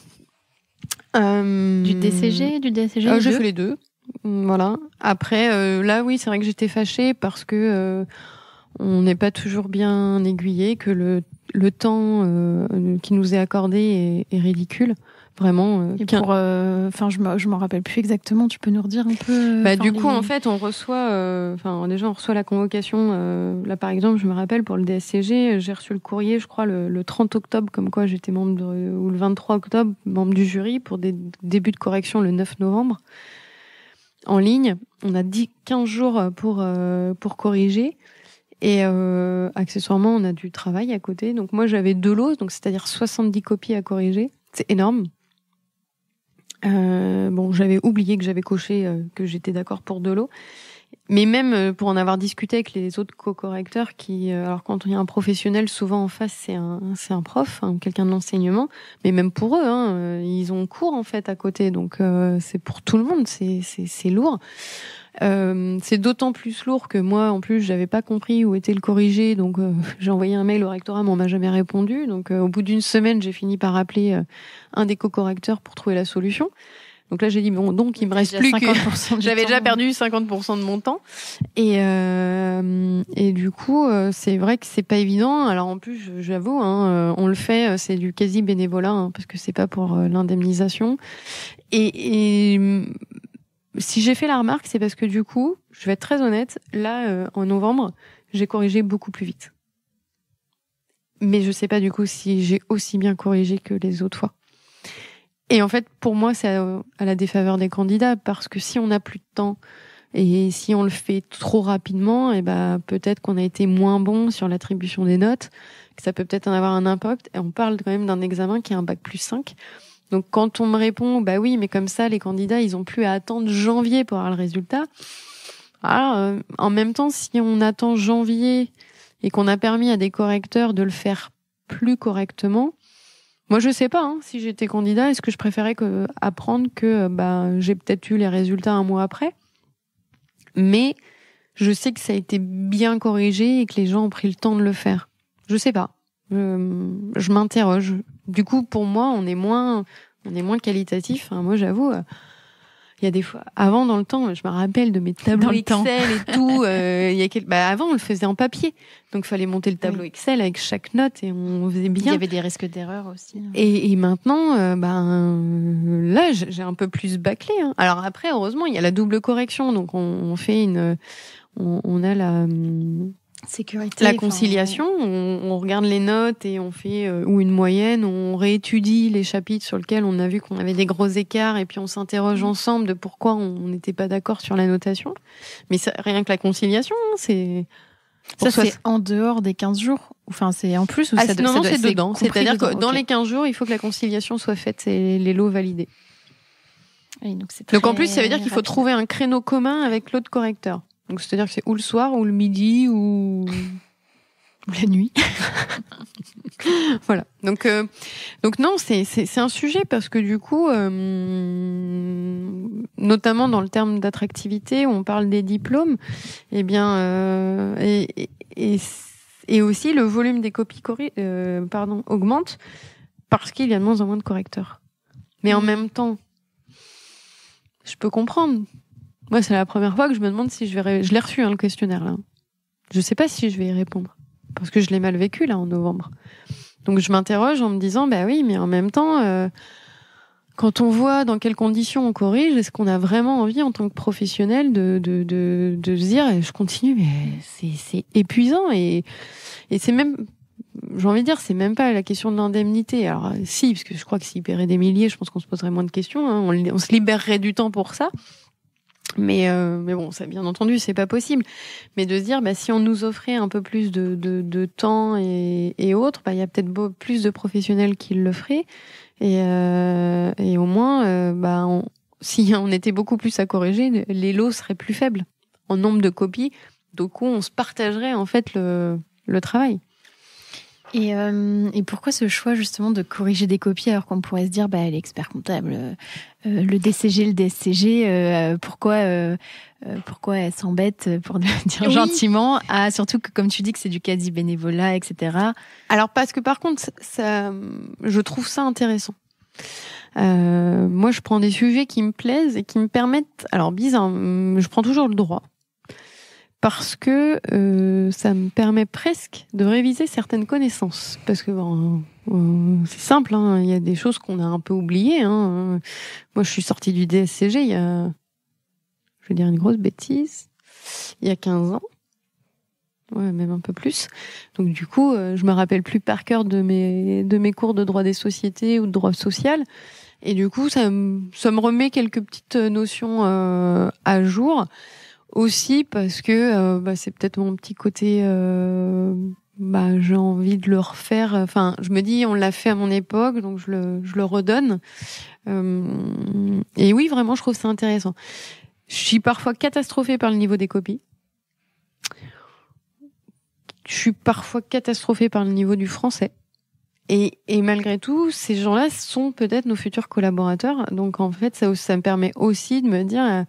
Du DCG, j'ai fait les deux. Voilà. Après là oui, c'est vrai que j'étais fâchée parce que on n'est pas toujours bien aiguillé, que le temps qui nous est accordé est ridicule. Vraiment. Et pour, je m'en rappelle plus exactement. Tu peux nous redire un peu. Du coup, en fait, on reçoit, déjà, on reçoit la convocation. Là, par exemple, je me rappelle pour le DSCG, j'ai reçu le courrier, je crois, le 30 octobre, comme quoi j'étais membre ou le 23 octobre, membre du jury pour des débuts de correction le 9 novembre. En ligne, on a 15 jours pour corriger. Et accessoirement, on a du travail à côté. Donc moi, j'avais 2 lots, donc c'est-à-dire 70 copies à corriger. C'est énorme. J'avais oublié que j'avais coché que j'étais d'accord pour 2 lots. Mais même pour en avoir discuté avec les autres co-correcteurs qui, alors quand il y a un professionnel, souvent en face c'est un prof, quelqu'un de l'enseignement, mais même pour eux, ils ont cours en fait à côté, donc c'est pour tout le monde, c'est lourd. C'est d'autant plus lourd que moi, en plus, j'avais pas compris où était le corrigé, donc j'ai envoyé un mail au rectorat, mais on m'a jamais répondu. Donc au bout d'une semaine, j'ai fini par appeler un des co-correcteurs pour trouver la solution. Donc là, j'ai dit bon, donc il me reste plus que j'avais déjà perdu 50% de mon temps. Et du coup, c'est vrai que c'est pas évident. Alors en plus, j'avoue, on le fait, c'est du quasi bénévolat, parce que c'est pas pour l'indemnisation. Et si j'ai fait la remarque, c'est parce que du coup, je vais être très honnête, là, en novembre, j'ai corrigé beaucoup plus vite. Mais je sais pas du coup si j'ai aussi bien corrigé que les autres fois. Et en fait, pour moi, c'est à la défaveur des candidats, parce que si on n'a plus de temps et si on le fait trop rapidement, et peut-être qu'on a été moins bon sur l'attribution des notes, que ça peut peut-être en avoir un impact. Et on parle quand même d'un examen qui est un bac+5. Donc quand on me répond, oui, mais comme ça, les candidats, ils ont plus à attendre janvier pour avoir le résultat. Alors, en même temps, si on attend janvier et qu'on a permis à des correcteurs de le faire plus correctement, moi, je sais pas, si j'étais candidat, est-ce que je préférais apprendre que j'ai peut-être eu les résultats un mois après. Mais je sais que ça a été bien corrigé et que les gens ont pris le temps de le faire. Je sais pas. Je m'interroge. Du coup, pour moi, on est moins qualitatif. Moi, j'avoue, il y a des fois, avant, dans le temps, je me rappelle de mes tableaux Excel et tout. Avant, on le faisait en papier. Donc, il fallait monter le tableau Excel avec chaque note et on faisait bien. Il y avait des risques d'erreur aussi. Et maintenant, là, j'ai un peu plus bâclé. Alors après, heureusement, il y a la double correction. Donc, on fait on a la sécurité, la conciliation, on regarde les notes et on fait ou une moyenne, on réétudie les chapitres sur lesquels on a vu qu'on avait des gros écarts et puis on s'interroge ensemble de pourquoi on n'était pas d'accord sur la notation. Mais rien que la conciliation, c'est en dehors des 15 jours. Enfin, c'est en plus ou non, c'est dedans. C'est-à-dire que dans les 15 jours, il faut que la conciliation soit faite et les lots validés. Et donc en plus, ça veut dire qu'il faut trouver un créneau commun avec l'autre correcteur. Donc, c'est-à-dire que c'est ou le soir, ou le midi, ou la nuit. Voilà. Donc non, c'est un sujet parce que du coup, notamment dans le terme d'attractivité, où on parle des diplômes, et aussi le volume des copies augmente parce qu'il y a de moins en moins de correcteurs. Mais en même temps, je peux comprendre. Moi, c'est la première fois que je me demande si je l'ai reçu, le questionnaire, là. Je sais pas si je vais y répondre. Parce que je l'ai mal vécu, là, en novembre. Donc, je m'interroge en me disant, oui, mais en même temps, quand on voit dans quelles conditions on corrige, est-ce qu'on a vraiment envie, en tant que professionnel, de se dire, je continue, mais c'est épuisant et c'est même, j'ai envie de dire, c'est même pas la question de l'indemnité. Alors, si, parce que je crois que s'il paierait des milliers, je pense qu'on se poserait moins de questions, on se libérerait du temps pour ça. Mais bon, ça, bien entendu, c'est pas possible. Mais de se dire, si on nous offrait un peu plus de temps et autres, il y a peut-être plus de professionnels qui le feraient. Et au moins, si on était beaucoup plus à corriger, les lots seraient plus faibles en nombre de copies. Donc, on se partagerait en fait le travail. Et pourquoi ce choix justement de corriger des copies alors qu'on pourrait se dire l'expert comptable, le DCG, le DSCG, pourquoi elle s'embête, pour le dire gentiment, surtout que comme tu dis que c'est du quasi bénévolat, etc. Alors parce que par contre, ça, je trouve ça intéressant. Moi, je prends des sujets qui me plaisent et qui me permettent. Alors bizarre, je prends toujours le droit. parce que ça me permet presque de réviser certaines connaissances. Parce que c'est simple, hein, il y a des choses qu'on a un peu oubliées. Hein. Moi, je suis sortie du DSCG il y a, je vais dire une grosse bêtise, il y a 15 ans. Ouais, même un peu plus. Donc du coup, je me rappelle plus par cœur de mes cours de droit des sociétés ou de droit social. Et du coup, ça me remet quelques petites notions à jour. Aussi parce que c'est peut-être mon petit côté, j'ai envie de le refaire. Enfin, je me dis, on l'a fait à mon époque, donc je le redonne. Et oui, vraiment, je trouve ça intéressant. Je suis parfois catastrophée par le niveau des copies. Je suis parfois catastrophée par le niveau du français. Et malgré tout, ces gens-là sont peut-être nos futurs collaborateurs. Donc en fait, ça me permet aussi de me dire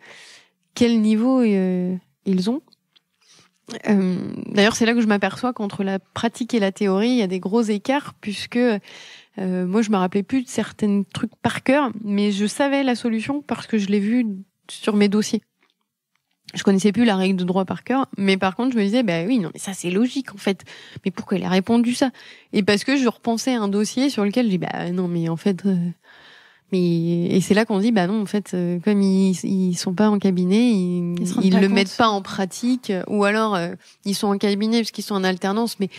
quel niveau ils ont. D'ailleurs, c'est là que je m'aperçois qu'entre la pratique et la théorie, il y a des gros écarts, puisque moi, je me rappelais plus de certains trucs par cœur, mais je savais la solution parce que je l'ai vu sur mes dossiers. Je connaissais plus la règle de droit par cœur, mais par contre, je me disais, oui, non, mais ça, c'est logique, en fait. Mais pourquoi il a répondu ça? Et parce que je repensais à un dossier sur lequel je dis, non, mais en fait, et c'est là qu'on dit, non, en fait, comme ils sont pas en cabinet, ils le mettent pas en pratique, ou alors, ils sont en cabinet parce qu'ils sont en alternance, mais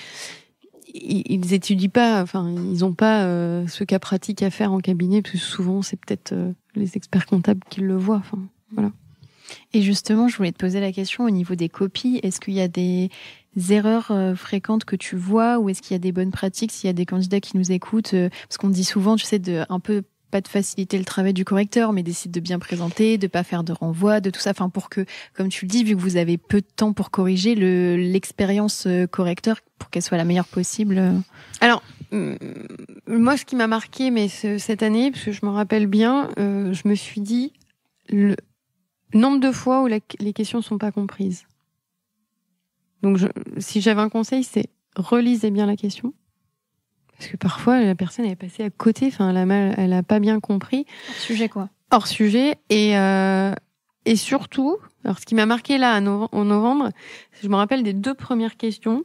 ils étudient pas, enfin, ils ont pas ce cas pratique à faire en cabinet, parce que souvent, c'est peut-être les experts comptables qui le voient, enfin, voilà. Et justement, je voulais te poser la question au niveau des copies. Est-ce qu'il y a des erreurs fréquentes que tu vois, ou est-ce qu'il y a des bonnes pratiques s'il y a des candidats qui nous écoutent? Parce qu'on dit souvent, tu sais, de un peu pas de faciliter le travail du correcteur, mais d'essayer de bien présenter, de pas faire de renvoi, de tout ça, enfin pour que, comme tu le dis, vu que vous avez peu de temps pour corriger, l'expérience correcteur, pour qu'elle soit la meilleure possible. Alors, moi, ce qui m'a marqué, mais cette année, parce que je me rappelle bien, je me suis dit le nombre de fois où les questions sont pas comprises. Donc, si j'avais un conseil, c'est relisez bien la question. Parce que parfois, la personne elle est passée à côté, enfin, elle a pas bien compris. Hors sujet, quoi. Hors sujet. Et surtout, alors, ce qui m'a marqué là, en novembre, je me rappelle des 2 premières questions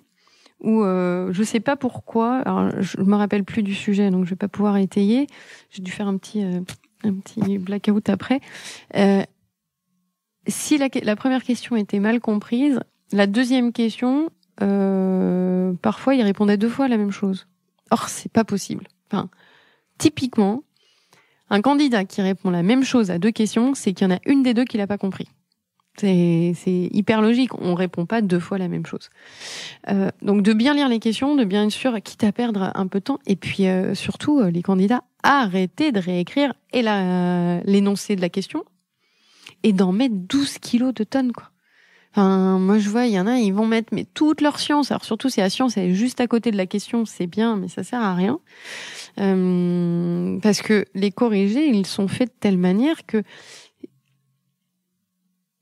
où, je sais pas pourquoi, alors, je me rappelle plus du sujet, donc je vais pas pouvoir étayer. J'ai dû faire un petit blackout après. Si la première question était mal comprise, la deuxième question, parfois, il répondait 2 fois la même chose. Or, c'est pas possible. Enfin, typiquement, un candidat qui répond la même chose à 2 questions, c'est qu'il y en a une des 2 qui l'a pas compris. C'est hyper logique. On répond pas 2 fois la même chose. Donc, de bien lire les questions, de bien être sûr, quitte à perdre un peu de temps, et puis surtout, les candidats, arrêtez de réécrire l'énoncé de la question et d'en mettre 12 kilos de tonnes, quoi. Enfin, moi, je vois, il y en a, ils vont mettre toute leur science. Alors, surtout si la science est juste à côté de la question, c'est bien, mais ça sert à rien. Parce que les corrigés, ils sont faits de telle manière que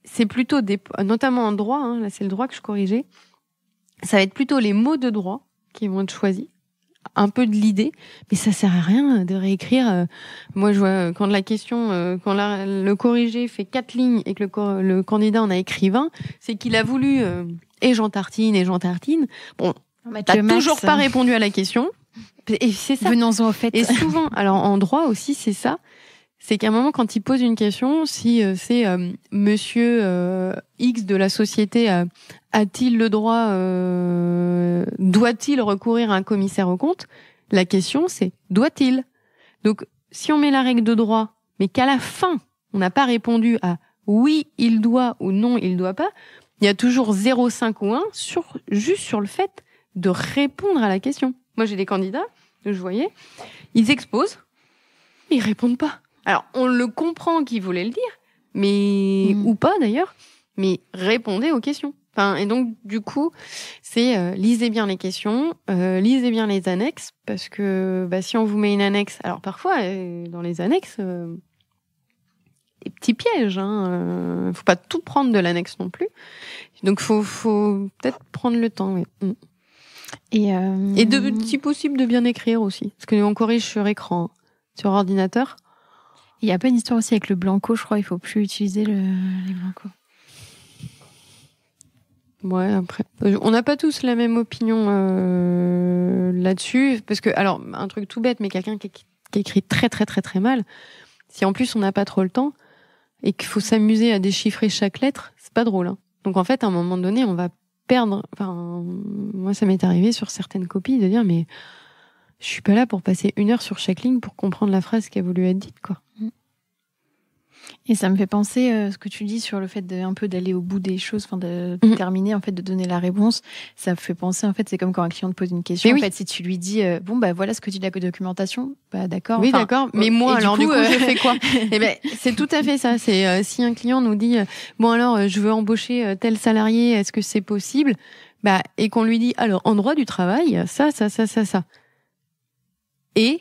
c'est plutôt notamment en droit, hein, là, c'est le droit que je corrigeais. Ça va être plutôt les mots de droit qui vont être choisis. Un peu de l'idée, mais ça sert à rien de réécrire. Moi, je vois quand la question, quand le corrigé fait 4 lignes et que le candidat en a écrit 20, c'est qu'il a voulu et Jean tartine. Bon, t'as toujours pas répondu à la question. Et c'est ça. Venons-en au fait. Et souvent, alors en droit aussi, c'est ça. C'est qu'à un moment, quand il pose une question, si c'est Monsieur X de la société a-t-il le droit, doit-il recourir à un commissaire aux comptes? La question, c'est doit-il? Donc, si on met la règle de droit, mais qu'à la fin, on n'a pas répondu à oui, il doit ou non, il doit pas, il y a toujours 0, 5 ou 1 juste sur le fait de répondre à la question. Moi, j'ai des candidats, je voyais, ils exposent, ils répondent pas. Alors, on le comprend qu'ils voulaient le dire, mais ou pas d'ailleurs, mais répondez aux questions. Enfin, et donc, du coup, c'est lisez bien les questions, lisez bien les annexes, parce que si on vous met une annexe, alors parfois, dans les annexes, des petits pièges, hein, faut pas tout prendre de l'annexe non plus. Donc, faut peut-être prendre le temps, oui. Et si possible, de bien écrire aussi, parce qu'on corrige sur écran, sur ordinateur. Il y a pas une histoire aussi avec le blanco, je crois, il faut plus utiliser les blancos. Ouais, après, on n'a pas tous la même opinion là-dessus, parce que, alors, un truc tout bête, mais quelqu'un qui écrit très très très très mal, si en plus on n'a pas trop le temps et qu'il faut s'amuser à déchiffrer chaque lettre, c'est pas drôle. Hein. Donc en fait, à un moment donné, on va perdre. Enfin, moi, ça m'est arrivé sur certaines copies de dire, mais je suis pas là pour passer 1 heure sur chaque ligne pour comprendre la phrase qui a voulu être dite, quoi. Et ça me fait penser ce que tu dis sur le fait un peu d'aller au bout des choses, enfin de terminer en fait, de donner la réponse. Ça me fait penser en fait, c'est comme quand un client te pose une question. Mais en fait, si tu lui dis bon bah voilà ce que dit la documentation, bah d'accord. Oui, d'accord. Mais moi alors du coup je fais quoi? Eh ben c'est tout à fait ça. C'est si un client nous dit bon alors je veux embaucher tel salarié, est-ce que c'est possible? Bah et qu'on lui dit alors en droit du travail ça. Et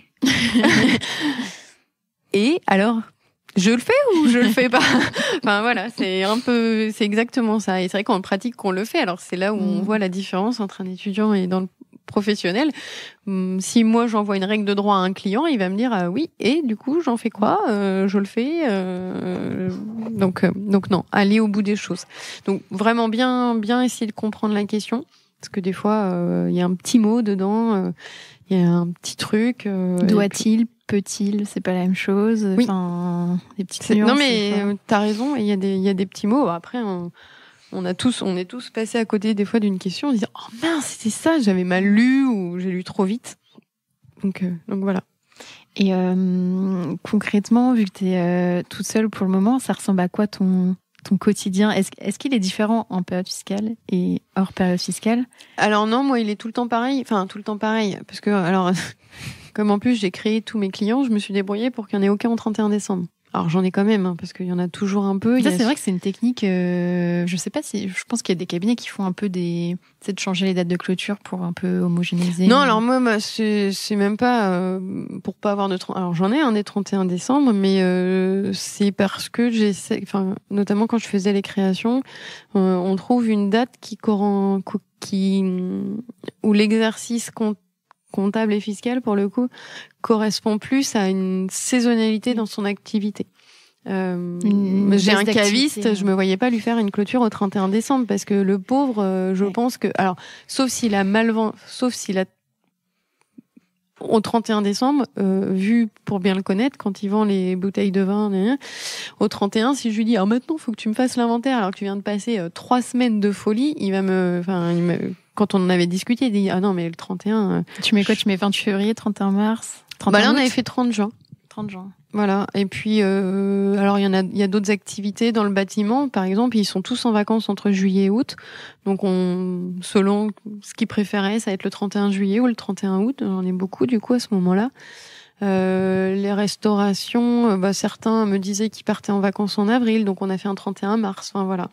et alors je le fais ou je le fais pas? Enfin voilà, c'est exactement ça. Et c'est vrai qu'on le pratique, qu'on le fait. Alors c'est là où on voit la différence entre un étudiant et dans le professionnel. Si moi j'envoie une règle de droit à un client, il va me dire oui. Et du coup j'en fais quoi? Je le fais. Donc non, aller au bout des choses. Donc vraiment bien essayer de comprendre la question, parce que des fois il y a un petit mot dedans, il y a un petit truc. Doit-il? Peut-il, c'est pas la même chose. Oui. Enfin, des petites nuances. Non mais t'as raison. Il y a des petits mots. Après, on est tous passés à côté des fois d'une question. On se dit oh mince, c'était ça, j'avais mal lu ou j'ai lu trop vite. Donc voilà. Et concrètement, vu que t'es toute seule pour le moment, ça ressemble à quoi ton quotidien? Est-ce qu'il est différent en période fiscale et hors période fiscale? Alors non, moi il est tout le temps pareil. Enfin tout le temps pareil, parce que alors. Comme en plus j'ai créé tous mes clients, je me suis débrouillée pour qu'il n'y en ait aucun au 31 décembre. Alors j'en ai quand même, hein, parce qu'il y en a toujours un peu. Ça c'est vrai que c'est une technique, je sais pas si, je pense qu'il y a des cabinets qui font un peu c'est de changer les dates de clôture pour un peu homogénéiser. Non, alors moi c'est même pas pour pas avoir de... Alors j'en ai un des 31 décembre, mais c'est parce que j'essaie, enfin notamment quand je faisais les créations, on trouve une date où l'exercice comptable et fiscal, pour le coup, correspond plus à une saisonnalité dans son activité. J'ai un caviste, je me voyais pas lui faire une clôture au 31 décembre parce que le pauvre, je pense que... Alors, sauf s'il a au 31 décembre, vu pour bien le connaître, quand il vend les bouteilles de vin, au 31, si je lui dis alors maintenant faut que tu me fasses l'inventaire alors que tu viens de passer 3 semaines de folie, quand on en avait discuté, il dit ah non mais le 31. Tu mets quoi? Tu mets 28 février, 31 mars, 31 Bah là août. on avait fait 30 juin. 30 juin. Voilà. Et puis alors il y a d'autres activités dans le bâtiment, par exemple, ils sont tous en vacances entre juillet et août. Donc selon ce qu'ils préféraient, ça va être le 31 juillet ou le 31 août. J'en ai beaucoup du coup à ce moment-là. Les restaurations, certains me disaient qu'ils partaient en vacances en avril, donc on a fait un 31 mars. Enfin voilà.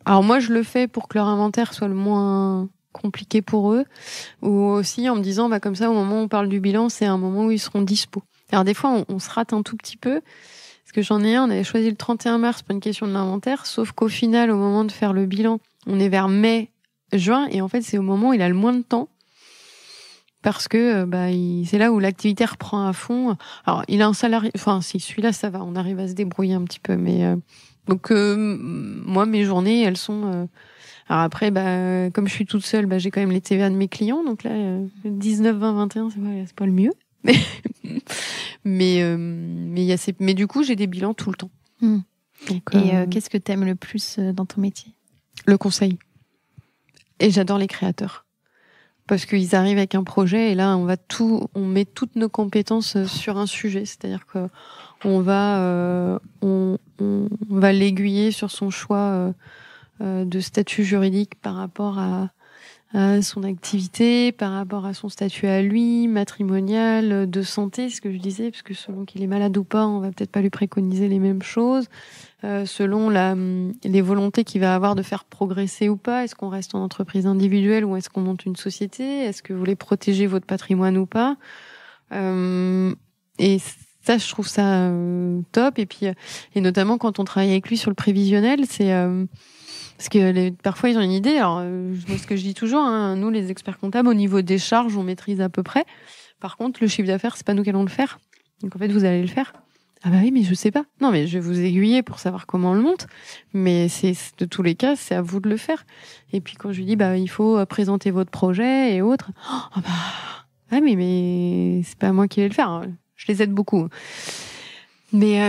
Alors moi je le fais pour que leur inventaire soit le moins compliqué pour eux, ou aussi en me disant comme ça au moment où on parle du bilan, c'est un moment où ils seront dispo. Alors des fois on se rate un tout petit peu, parce que j'en ai on avait choisi le 31 mars pour une question de l'inventaire, sauf qu'au final au moment de faire le bilan, on est vers mai, juin, et en fait c'est au moment où il a le moins de temps, parce que c'est là où l'activité reprend à fond. Alors il a un salarié, enfin si celui-là ça va, on arrive à se débrouiller un petit peu, mais donc moi mes journées elles sont alors après comme je suis toute seule, j'ai quand même les TVA de mes clients, donc là 19, 20, 21 c'est pas le mieux. Mais du coup j'ai des bilans tout le temps. Donc, et qu'est-ce que t'aimes le plus dans ton métier? Le conseil. Et j'adore les créateurs. Parce qu'ils arrivent avec un projet et là on met toutes nos compétences sur un sujet, c'est-à-dire que on va l'aiguiller sur son choix de statut juridique par rapport à son activité, par rapport à son statut à lui, matrimonial, de santé, ce que je disais, parce que selon qu'il est malade ou pas, on va peut-être pas lui préconiser les mêmes choses. Selon les volontés qu'il va avoir de faire progresser ou pas, est-ce qu'on reste en entreprise individuelle ou est-ce qu'on monte une société, est-ce que vous voulez protéger votre patrimoine ou pas, et ça je trouve ça top. Et puis et notamment quand on travaille avec lui sur le prévisionnel, c'est parce que parfois ils ont une idée. Alors ce que je dis toujours, nous les experts comptables au niveau des charges on maîtrise à peu près, par contre le chiffre d'affaires c'est pas nous qui allons le faire, donc en fait vous allez le faire. Ah bah oui, mais je sais pas. Non, mais je vais vous aiguiller pour savoir comment on le monte. Mais de tous les cas, c'est à vous de le faire. Et puis quand je lui dis, il faut présenter votre projet et autres. Mais c'est pas moi qui vais le faire. Hein. Je les aide beaucoup. Mais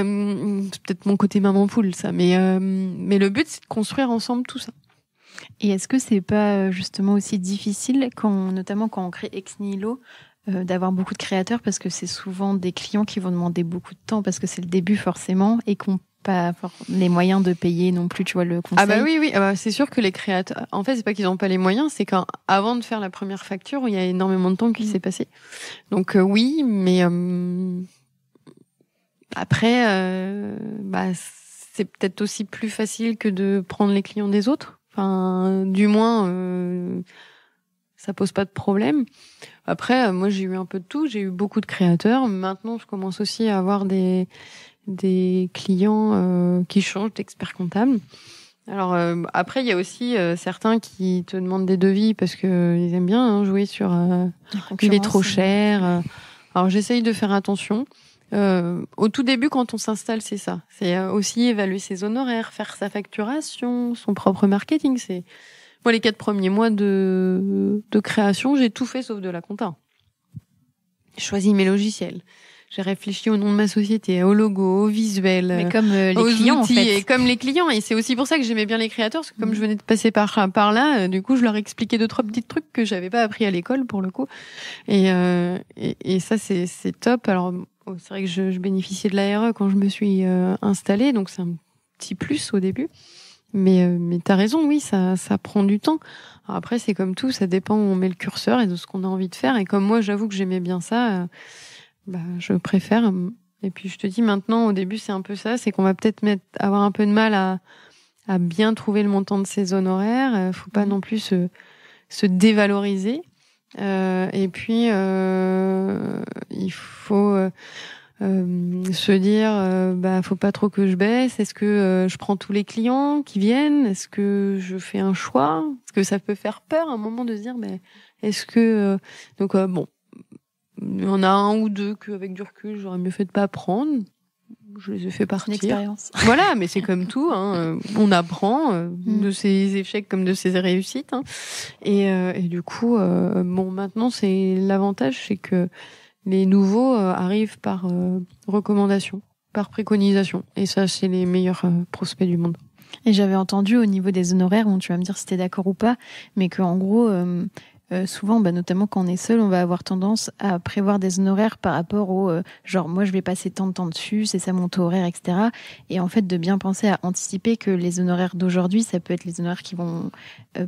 c'est peut-être mon côté maman poule, ça. Mais le but, c'est de construire ensemble tout ça. Et est-ce que c'est pas justement aussi difficile, notamment quand on crée Ex Nihilo, d'avoir beaucoup de créateurs, parce que c'est souvent des clients qui vont demander beaucoup de temps, parce que c'est le début forcément, et qui n'ont pas les moyens de payer non plus, tu vois, le conseil. Ah bah oui, c'est sûr que les créateurs, en fait, c'est pas qu'ils n'ont pas les moyens, c'est qu'avant de faire la première facture, il y a énormément de temps qui s'est passé. Donc oui, mais après, c'est peut-être aussi plus facile que de prendre les clients des autres. Enfin, du moins, ça pose pas de problème. Après, moi, j'ai eu un peu de tout. J'ai eu beaucoup de créateurs. Maintenant, je commence aussi à avoir des clients qui changent d'expert comptable. Alors après, il y a aussi certains qui te demandent des devis parce que ils aiment bien jouer sur il est trop cher. Alors j'essaye de faire attention. Au tout début, quand on s'installe, c'est ça. C'est aussi évaluer ses honoraires, faire sa facturation, son propre marketing. C'est moi les 4 premiers mois de création, j'ai tout fait sauf de la compta. J'ai choisi mes logiciels. J'ai réfléchi au nom de ma société, au logo, au visuel, mais comme les clients outils, en fait. Et comme les clients. Et c'est aussi pour ça que j'aimais bien les créateurs, parce que comme je venais de passer par là, du coup, je leur expliquais 2-3 petits trucs que j'avais pas appris à l'école pour le coup. Et ça, c'est top. Alors, c'est vrai que je bénéficiais de l'ARE quand je me suis installée, donc c'est un petit plus au début. Mais t'as raison, oui, ça prend du temps. Alors après, c'est comme tout, ça dépend où on met le curseur et de ce qu'on a envie de faire. Et comme moi, j'avoue que j'aimais bien ça. Je préfère. Et puis je te dis maintenant, au début, c'est un peu ça, c'est qu'on va peut-être avoir un peu de mal à bien trouver le montant de ses honoraires. Faut pas non plus se dévaloriser. Et puis il faut se dire, faut pas trop que je baisse. Est-ce que je prends tous les clients qui viennent? Est-ce que je fais un choix? Est-ce que ça peut faire peur à un moment de se dire, est-ce que donc bon. Il y en a un ou deux qu'avec du recul, j'aurais mieux fait de pas prendre. Je les ai fait partir. Une expérience. Voilà, mais c'est comme tout. On apprend de ses échecs comme de ses réussites. Et du coup, maintenant, c'est l'avantage, c'est que les nouveaux arrivent par recommandation, par préconisation. Et ça, c'est les meilleurs prospects du monde. Et j'avais entendu au niveau des honoraires, bon, tu vas me dire si t'es d'accord ou pas, mais qu'en gros... souvent, notamment quand on est seul, on va avoir tendance à prévoir des honoraires par rapport au genre moi je vais passer tant de temps dessus, c'est ça mon taux horaire, etc. Et en fait de bien penser à anticiper que les honoraires d'aujourd'hui, ça peut être les honoraires qui vont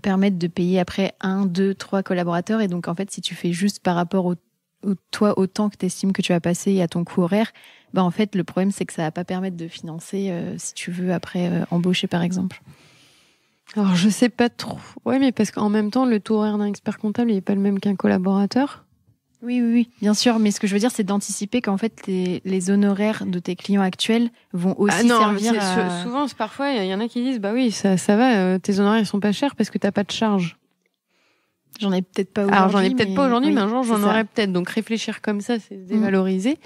permettre de payer après 1, 2, 3 collaborateurs. Et donc en fait si tu fais juste par rapport au temps que tu estimes que tu vas passer et à ton coût horaire, en fait le problème c'est que ça va pas permettre de financer si tu veux après embaucher par exemple. Alors, je sais pas trop. Ouais, mais parce qu'en même temps, le taux horaire d'un expert comptable, il est pas le même qu'un collaborateur. Oui, bien sûr. Mais ce que je veux dire, c'est d'anticiper qu'en fait, les honoraires de tes clients actuels vont aussi servir à... Souvent, parfois, il y en a qui disent, oui, ça va, tes honoraires, ils sont pas chers parce que t'as pas de charge. J'en ai peut-être pas aujourd'hui. Alors, j'en ai peut-être pas aujourd'hui, oui, mais un jour, j'en aurai peut-être. Donc, réfléchir comme ça, c'est dévaloriser.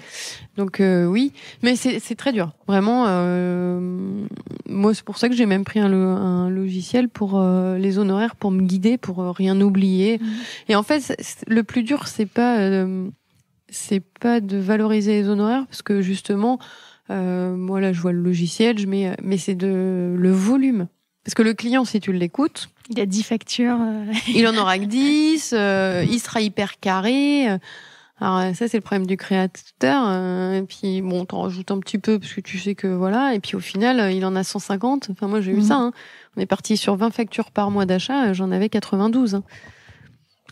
Donc, oui. Mais c'est très dur. Vraiment, moi, c'est pour ça que j'ai même pris un logiciel pour les honoraires, pour me guider, pour rien oublier. Et en fait, le plus dur, c'est pas de valoriser les honoraires, parce que justement, moi, là, je vois le logiciel, mais c'est le volume. Parce que le client, si tu l'écoutes, il a 10 factures. Il en aura que 10, il sera hyper carré. Alors ça, c'est le problème du créateur. Et puis, bon, t'en rajoutes un petit peu parce que tu sais que voilà. Et puis au final, il en a 150. Enfin, moi, j'ai eu ça. On est parti sur 20 factures par mois d'achat. J'en avais 92.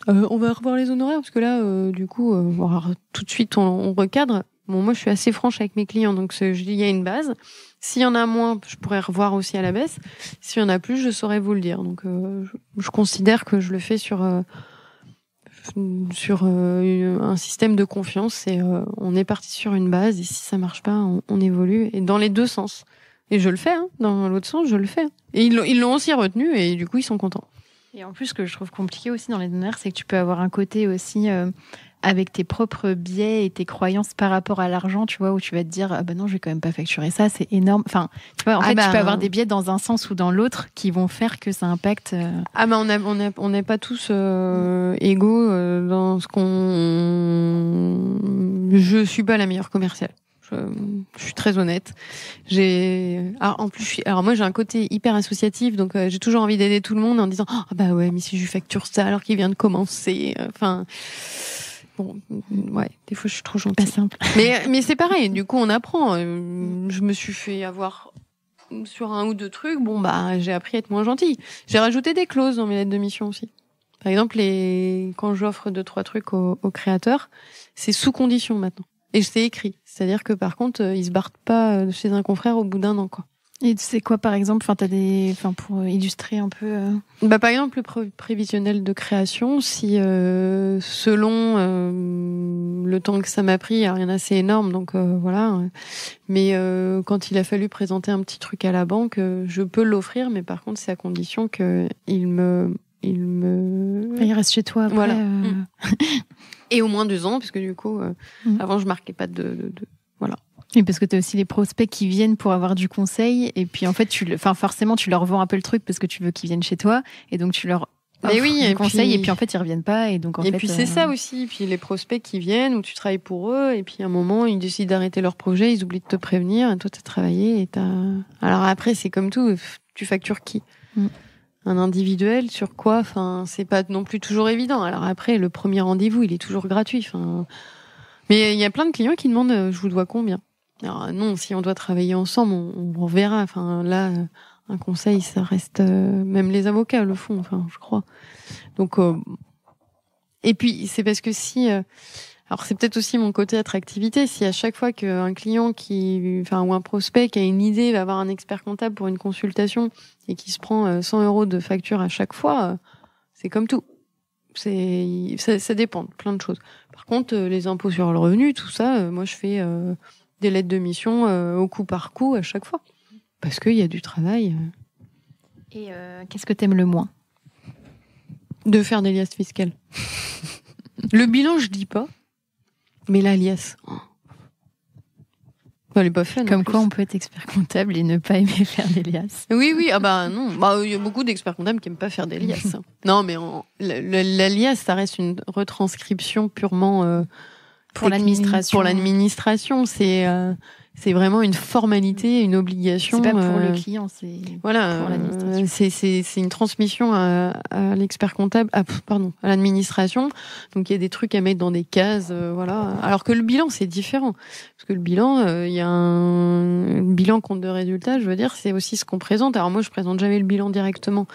On va revoir les honoraires parce que là, du coup, tout de suite, on recadre. Bon, moi, je suis assez franche avec mes clients. Donc, je dis, il y a une base. S'il y en a moins, je pourrais revoir aussi à la baisse. S'il y en a plus, je saurais vous le dire. Donc, je considère que je le fais sur un système de confiance. Et on est parti sur une base. Et si ça marche pas, on évolue. Et dans les deux sens. Et je le fais. Dans l'autre sens, je le fais. Et ils l'ont aussi retenu. Et du coup, ils sont contents. Et en plus, ce que je trouve compliqué aussi dans les honoraires, c'est que tu peux avoir un côté aussi... avec tes propres biais et tes croyances par rapport à l'argent, tu vois, où tu vas te dire ah ben non, je vais quand même pas facturer ça, c'est énorme. Enfin, tu vois, en fait, tu peux avoir des biais dans un sens ou dans l'autre qui vont faire que ça impacte. On n'est pas tous égaux dans ce qu'on. Je suis pas la meilleure commerciale. Je suis très honnête. Alors moi j'ai un côté hyper associatif, donc j'ai toujours envie d'aider tout le monde en disant ah bah ouais, mais si je lui facture ça alors qu'il vient de commencer, enfin. Bon, ouais, des fois je suis trop gentille. Pas simple. Mais c'est pareil, du coup on apprend. Je me suis fait avoir sur un ou deux trucs, bon bah j'ai appris à être moins gentille. J'ai rajouté des clauses dans mes lettres de mission aussi. Par exemple, quand j'offre 2-3 trucs aux créateurs, c'est sous condition maintenant. Et c'est écrit. C'est-à-dire que par contre, ils se barrent pas chez un confrère au bout d'un an, quoi. Et c'est quoi, par exemple, pour illustrer un peu Par exemple, le prévisionnel de création, si selon le temps que ça m'a pris, alors il y en a c'est énorme, donc voilà. Mais quand il a fallu présenter un petit truc à la banque, je peux l'offrir, mais par contre, c'est à condition que il reste chez toi après. Voilà. Et au moins 2 ans, parce que du coup, avant je marquais pas de voilà. Oui, parce que tu as aussi les prospects qui viennent pour avoir du conseil, et puis en fait, forcément, tu leur vends un peu le truc parce que tu veux qu'ils viennent chez toi, et donc tu leur offres du conseil, et puis en fait, ils reviennent pas, et donc puis c'est ça aussi, puis les prospects qui viennent, où tu travailles pour eux, et puis à un moment, ils décident d'arrêter leur projet, ils oublient de te prévenir, et toi, t'as travaillé, et Alors après, c'est comme tout, tu factures qui un individuel sur quoi? Enfin, c'est pas non plus toujours évident. Alors après, le premier rendez-vous, il est toujours gratuit. Enfin, mais il y a plein de clients qui demandent, je vous dois combien? Alors non, si on doit travailler ensemble, on verra. Enfin là, un conseil, ça reste même les avocats le font. Enfin, je crois. Donc et puis c'est parce que si alors c'est peut-être aussi mon côté attractivité. Si à chaque fois qu'un client ou un prospect qui a une idée va avoir un expert comptable pour une consultation et qui se prend 100 € de facture à chaque fois, c'est comme tout. Ça dépend de plein de choses. Par contre, les impôts sur le revenu, tout ça, moi je fais des lettres de mission au coup par coup à chaque fois, parce qu'il y a du travail. Et qu'est-ce que t'aimes le moins? De faire des liasses fiscales. Le bilan, je dis pas. Mais l'alias, elle est pas fun. Comme quoi, on peut être expert comptable et ne pas aimer faire des liasses. Oui, non. Il y a beaucoup d'experts comptables qui aiment pas faire des liasses. Non, mais l'alias, ça reste une retranscription purement pour l'administration. Pour l'administration, c'est vraiment une formalité, une obligation. C'est pas pour le client, c'est pour l'administration. C'est une transmission à l'expert comptable, à l'administration. Donc il y a des trucs à mettre dans des cases, voilà. Alors que le bilan, c'est différent, parce que le bilan, il y a un bilan compte de résultats. Je veux dire, c'est aussi ce qu'on présente. Alors moi, je présente jamais le bilan directement,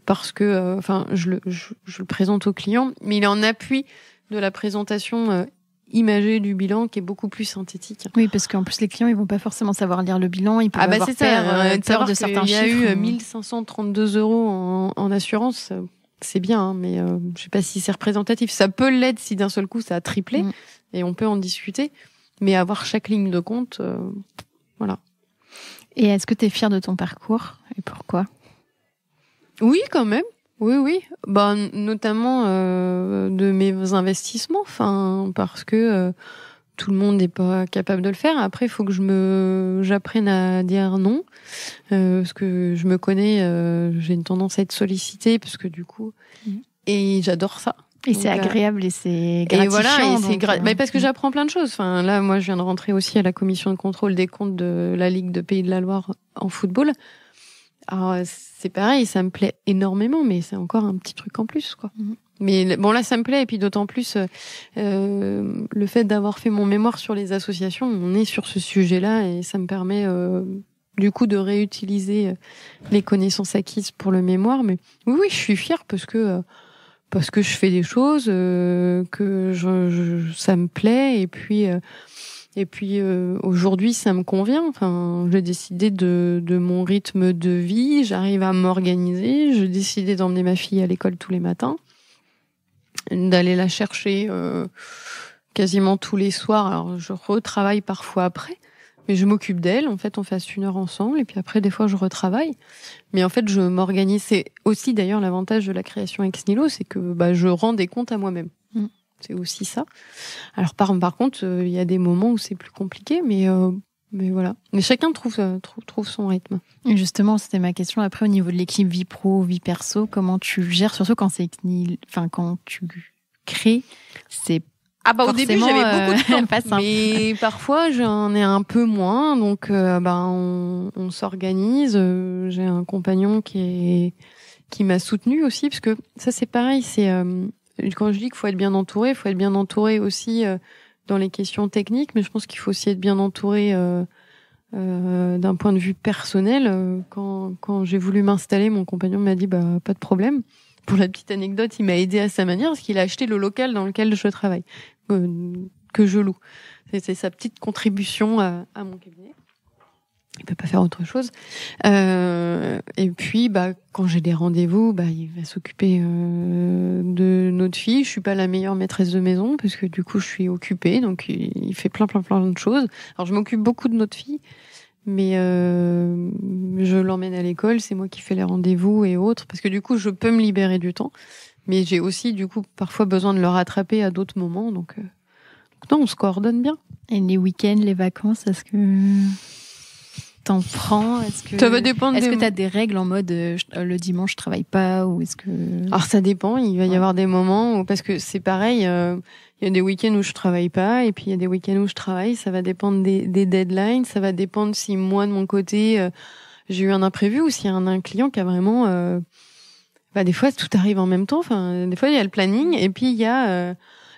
parce que, je le présente au client, mais il est en appui de la présentation imagé du bilan qui est beaucoup plus synthétique. Oui, parce qu'en plus les clients ils vont pas forcément savoir lire le bilan, ils peuvent avoir peur de certains chiffres. Il y a eu 1532 € en assurance, c'est bien, hein, mais je sais pas si c'est représentatif. Ça peut l'être si d'un seul coup ça a triplé, et on peut en discuter, mais avoir chaque ligne de compte, voilà. Et est-ce que tu es fière de ton parcours, et pourquoi? Oui, quand même. Oui. Notamment de mes investissements, parce que tout le monde n'est pas capable de le faire. Après, il faut que j'apprenne à dire non, parce que je me connais, j'ai une tendance à être sollicitée, parce que du coup, et j'adore ça. Et donc, c'est agréable et c'est gratifiant. Et voilà, parce que j'apprends plein de choses. Enfin, là, moi, je viens de rentrer aussi à la commission de contrôle des comptes de la Ligue de Pays de la Loire en football. Alors c'est pareil, ça me plaît énormément, mais c'est encore un petit truc en plus, quoi. Mais bon, là ça me plaît, et puis d'autant plus le fait d'avoir fait mon mémoire sur les associations, on est sur ce sujet-là, et ça me permet du coup de réutiliser les connaissances acquises pour le mémoire. Mais oui, je suis fière parce que je fais des choses que ça me plaît, et puis aujourd'hui, ça me convient. Enfin, j'ai décidé de mon rythme de vie. J'arrive à m'organiser. J'ai décidé d'emmener ma fille à l'école tous les matins, d'aller la chercher quasiment tous les soirs. Alors, je retravaille parfois après, mais je m'occupe d'elle. En fait, on passe 1 heure ensemble, et puis après, des fois, je retravaille. Mais en fait, je m'organise. C'est aussi d'ailleurs l'avantage de la création ex nihilo, c'est que je rends des comptes à moi-même. C'est aussi ça. Alors par contre, il y a des moments où c'est plus compliqué, mais voilà. Mais chacun trouve son rythme. Et justement, c'était ma question. Après, au niveau de l'équipe vie pro, vie perso, comment tu gères, surtout quand quand tu crées, c'est au début j'avais beaucoup de temps, pas simple. Mais parfois j'en ai un peu moins, donc on s'organise. J'ai un compagnon qui m'a soutenue aussi, parce que ça c'est pareil, c'est quand je dis qu'il faut être bien entouré aussi dans les questions techniques, mais je pense qu'il faut aussi être bien entouré d'un point de vue personnel. Quand j'ai voulu m'installer, mon compagnon m'a dit pas de problème. Pour la petite anecdote, il m'a aidé à sa manière parce qu'il a acheté le local dans lequel je travaille, que je loue. C'est sa petite contribution à mon cabinet. Il peut pas faire autre chose. Et puis, quand j'ai des rendez-vous, il va s'occuper de notre fille. Je suis pas la meilleure maîtresse de maison parce que du coup, je suis occupée. Donc, il fait plein de choses. Alors, je m'occupe beaucoup de notre fille, mais je l'emmène à l'école. C'est moi qui fais les rendez-vous et autres parce que du coup, je peux me libérer du temps. Mais j'ai aussi, du coup, parfois besoin de le rattraper à d'autres moments. Donc non, on se coordonne bien. Et les week-ends, les vacances, est-ce que t'en prends? Ça va dépendre. Est-ce que t'as des règles en mode le dimanche je travaille pas, ou est-ce que... Alors ça dépend. Il va y avoir des moments où, parce que c'est pareil. Il y a des week-ends où je travaille pas, et puis il y a des week-ends où je travaille. Ça va dépendre des deadlines. Ça va dépendre si moi de mon côté j'ai eu un imprévu ou s'il y a un client qui a vraiment. Des fois tout arrive en même temps. Enfin, des fois il y a le planning et puis il y a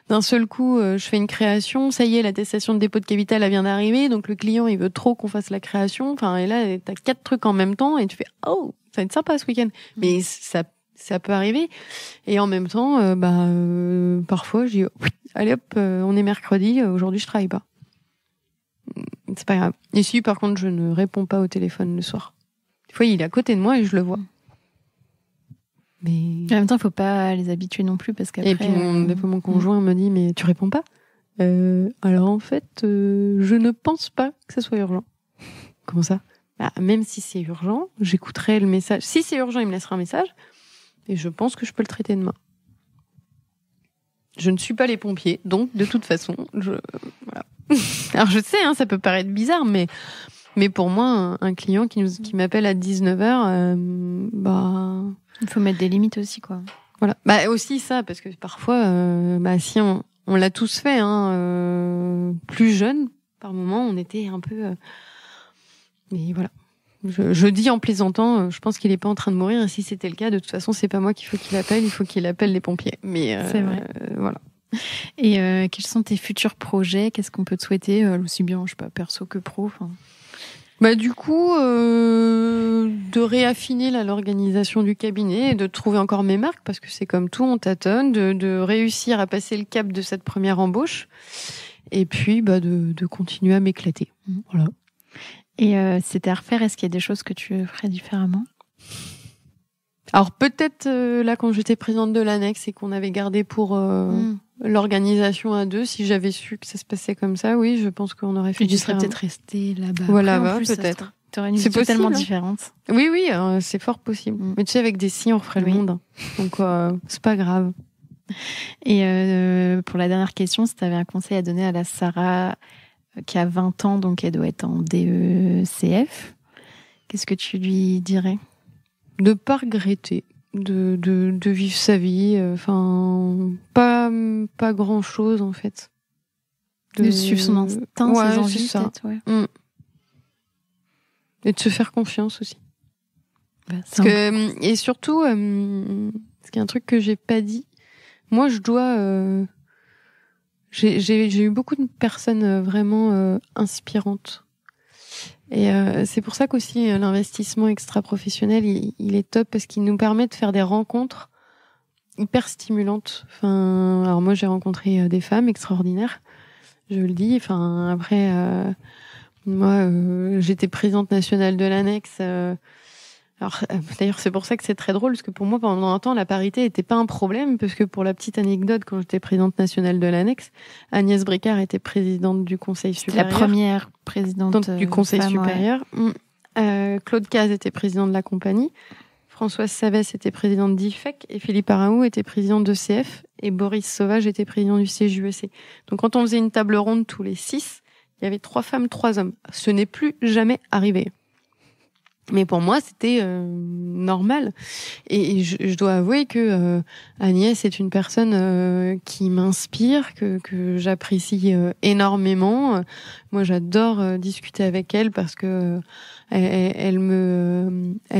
d'un seul coup je fais une création. Ça y est, l'attestation de dépôt de capital elle vient d'arriver, donc le client il veut trop qu'on fasse la création. Enfin, et là t'as 4 trucs en même temps et tu fais oh ça va être sympa ce week-end. Mais ça peut arriver. Et en même temps, parfois, je dis, allez hop, on est mercredi, aujourd'hui je travaille pas. C'est pas grave. Et si, par contre, je ne réponds pas au téléphone le soir. Des fois, il est à côté de moi et je le vois. Mais... En même temps, il faut pas les habituer non plus, parce qu'après... Et puis, des fois, mon conjoint me dit, mais tu réponds pas? Alors, en fait, je ne pense pas que ça soit urgent. Comment ça? Même si c'est urgent, j'écouterai le message. Si c'est urgent, il me laissera un message. Et je pense que je peux le traiter demain. Je ne suis pas les pompiers, donc de toute façon, voilà. Alors je sais, ça peut paraître bizarre, mais pour moi, un client qui m'appelle à 19h, il faut mettre des limites aussi, quoi. Voilà. Aussi ça, parce que parfois, si on l'a tous fait, plus jeune, par moment, on était un peu... Mais voilà. Je dis en plaisantant, je pense qu'il est pas en train de mourir. Et si c'était le cas, de toute façon, c'est pas moi qu'il faut qu'il appelle. Il faut qu'il appelle les pompiers. Mais c'est vrai. Voilà. Et quels sont tes futurs projets? Qu'est-ce qu'on peut te souhaiter, aussi bien, je sais pas, perso que pro? Du coup, de réaffiner l'organisation du cabinet et de trouver encore mes marques, parce que c'est comme tout, on tâtonne, de réussir à passer le cap de cette première embauche, et puis de continuer à m'éclater. Voilà. Et c'était à refaire, est-ce qu'il y a des choses que tu ferais différemment? Alors peut-être là quand j'étais présidente de l'annexe et qu'on avait gardé pour l'organisation à 2, si j'avais su que ça se passait comme ça, oui, je pense qu'on aurait fait. Et tu serais peut-être restée là-bas. Voilà, peut-être. Tu aurais une vie totalement différente. Oui, c'est fort possible. Mais tu sais, avec des si, on ferait le monde. Donc c'est pas grave. Et pour la dernière question, si tu avais un conseil à donner à la Sarah qui a 20 ans, donc elle doit être en DECF, qu'est-ce que tu lui dirais? De pas regretter, de vivre sa vie, pas grand chose en fait. De suivre son instinct, ses envies, peut-être, ouais. Et de se faire confiance aussi. Et surtout, ce qui est un truc que j'ai pas dit, moi je dois... J'ai eu beaucoup de personnes vraiment inspirantes. Et c'est pour ça qu'aussi l'investissement extra-professionnel, il est top parce qu'il nous permet de faire des rencontres hyper stimulantes. Alors moi j'ai rencontré des femmes extraordinaires, je le dis. Après, moi j'étais présidente nationale de l'annexe. Alors d'ailleurs c'est pour ça que c'est très drôle parce que pour moi pendant un temps la parité était pas un problème, parce que pour la petite anecdote, quand j'étais présidente nationale de l'annexe, Agnès Bricard était présidente du Conseil supérieur. La première présidente du Conseil femme, supérieur. Ouais. Claude Cazes était président de la compagnie Françoise Savès était présidente d'IFEC et Philippe Araou était président d'ECF et Boris Sauvage était président du CJUEC. Donc quand on faisait une table ronde tous les 6, il y avait 3 femmes, 3 hommes. Ce n'est plus jamais arrivé. Mais pour moi, c'était normal. Et je dois avouer que Agnès est une personne qui m'inspire, que j'apprécie énormément. Moi, j'adore discuter avec elle parce que elle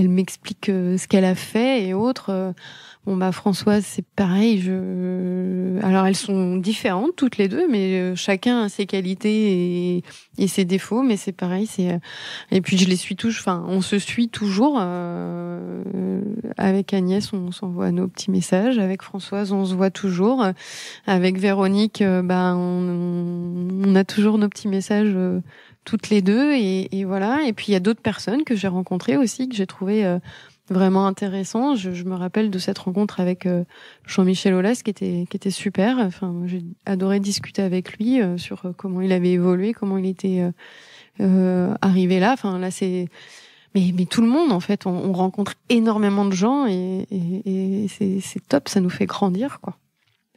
m'explique ce qu'elle a fait et autres. Françoise, c'est pareil. Alors, elles sont différentes toutes les deux, mais chacun a ses qualités et ses défauts. Mais c'est pareil. Et puis je les suis toujours. Enfin, on se suit toujours. Avec Agnès, on s'envoie nos petits messages. Avec Françoise, on se voit toujours. Avec Véronique, on a toujours nos petits messages toutes les deux. Et voilà. Et puis il y a d'autres personnes que j'ai rencontrées aussi que j'ai trouvées vraiment intéressant. Je me rappelle de cette rencontre avec Jean-Michel Aulas qui était super. Enfin, j'ai adoré discuter avec lui sur comment il avait évolué, comment il était arrivé là. Enfin, là, c'est mais tout le monde en fait. On rencontre énormément de gens et c'est top. Ça nous fait grandir, quoi.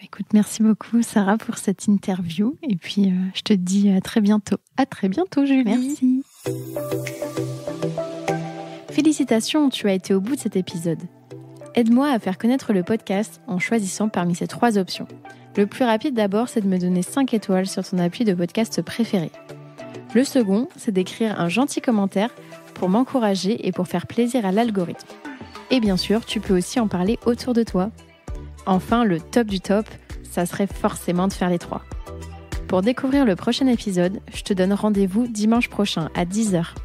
Écoute, merci beaucoup Sarah pour cette interview et puis je te dis à très bientôt. À très bientôt, Julie. Merci. Félicitations, tu as été au bout de cet épisode. Aide-moi à faire connaître le podcast en choisissant parmi ces 3 options. Le plus rapide d'abord, c'est de me donner 5 étoiles sur ton appli de podcast préféré. Le second, c'est d'écrire un gentil commentaire pour m'encourager et pour faire plaisir à l'algorithme. Et bien sûr, tu peux aussi en parler autour de toi. Enfin, le top du top, ça serait forcément de faire les 3. Pour découvrir le prochain épisode, je te donne rendez-vous dimanche prochain à 10h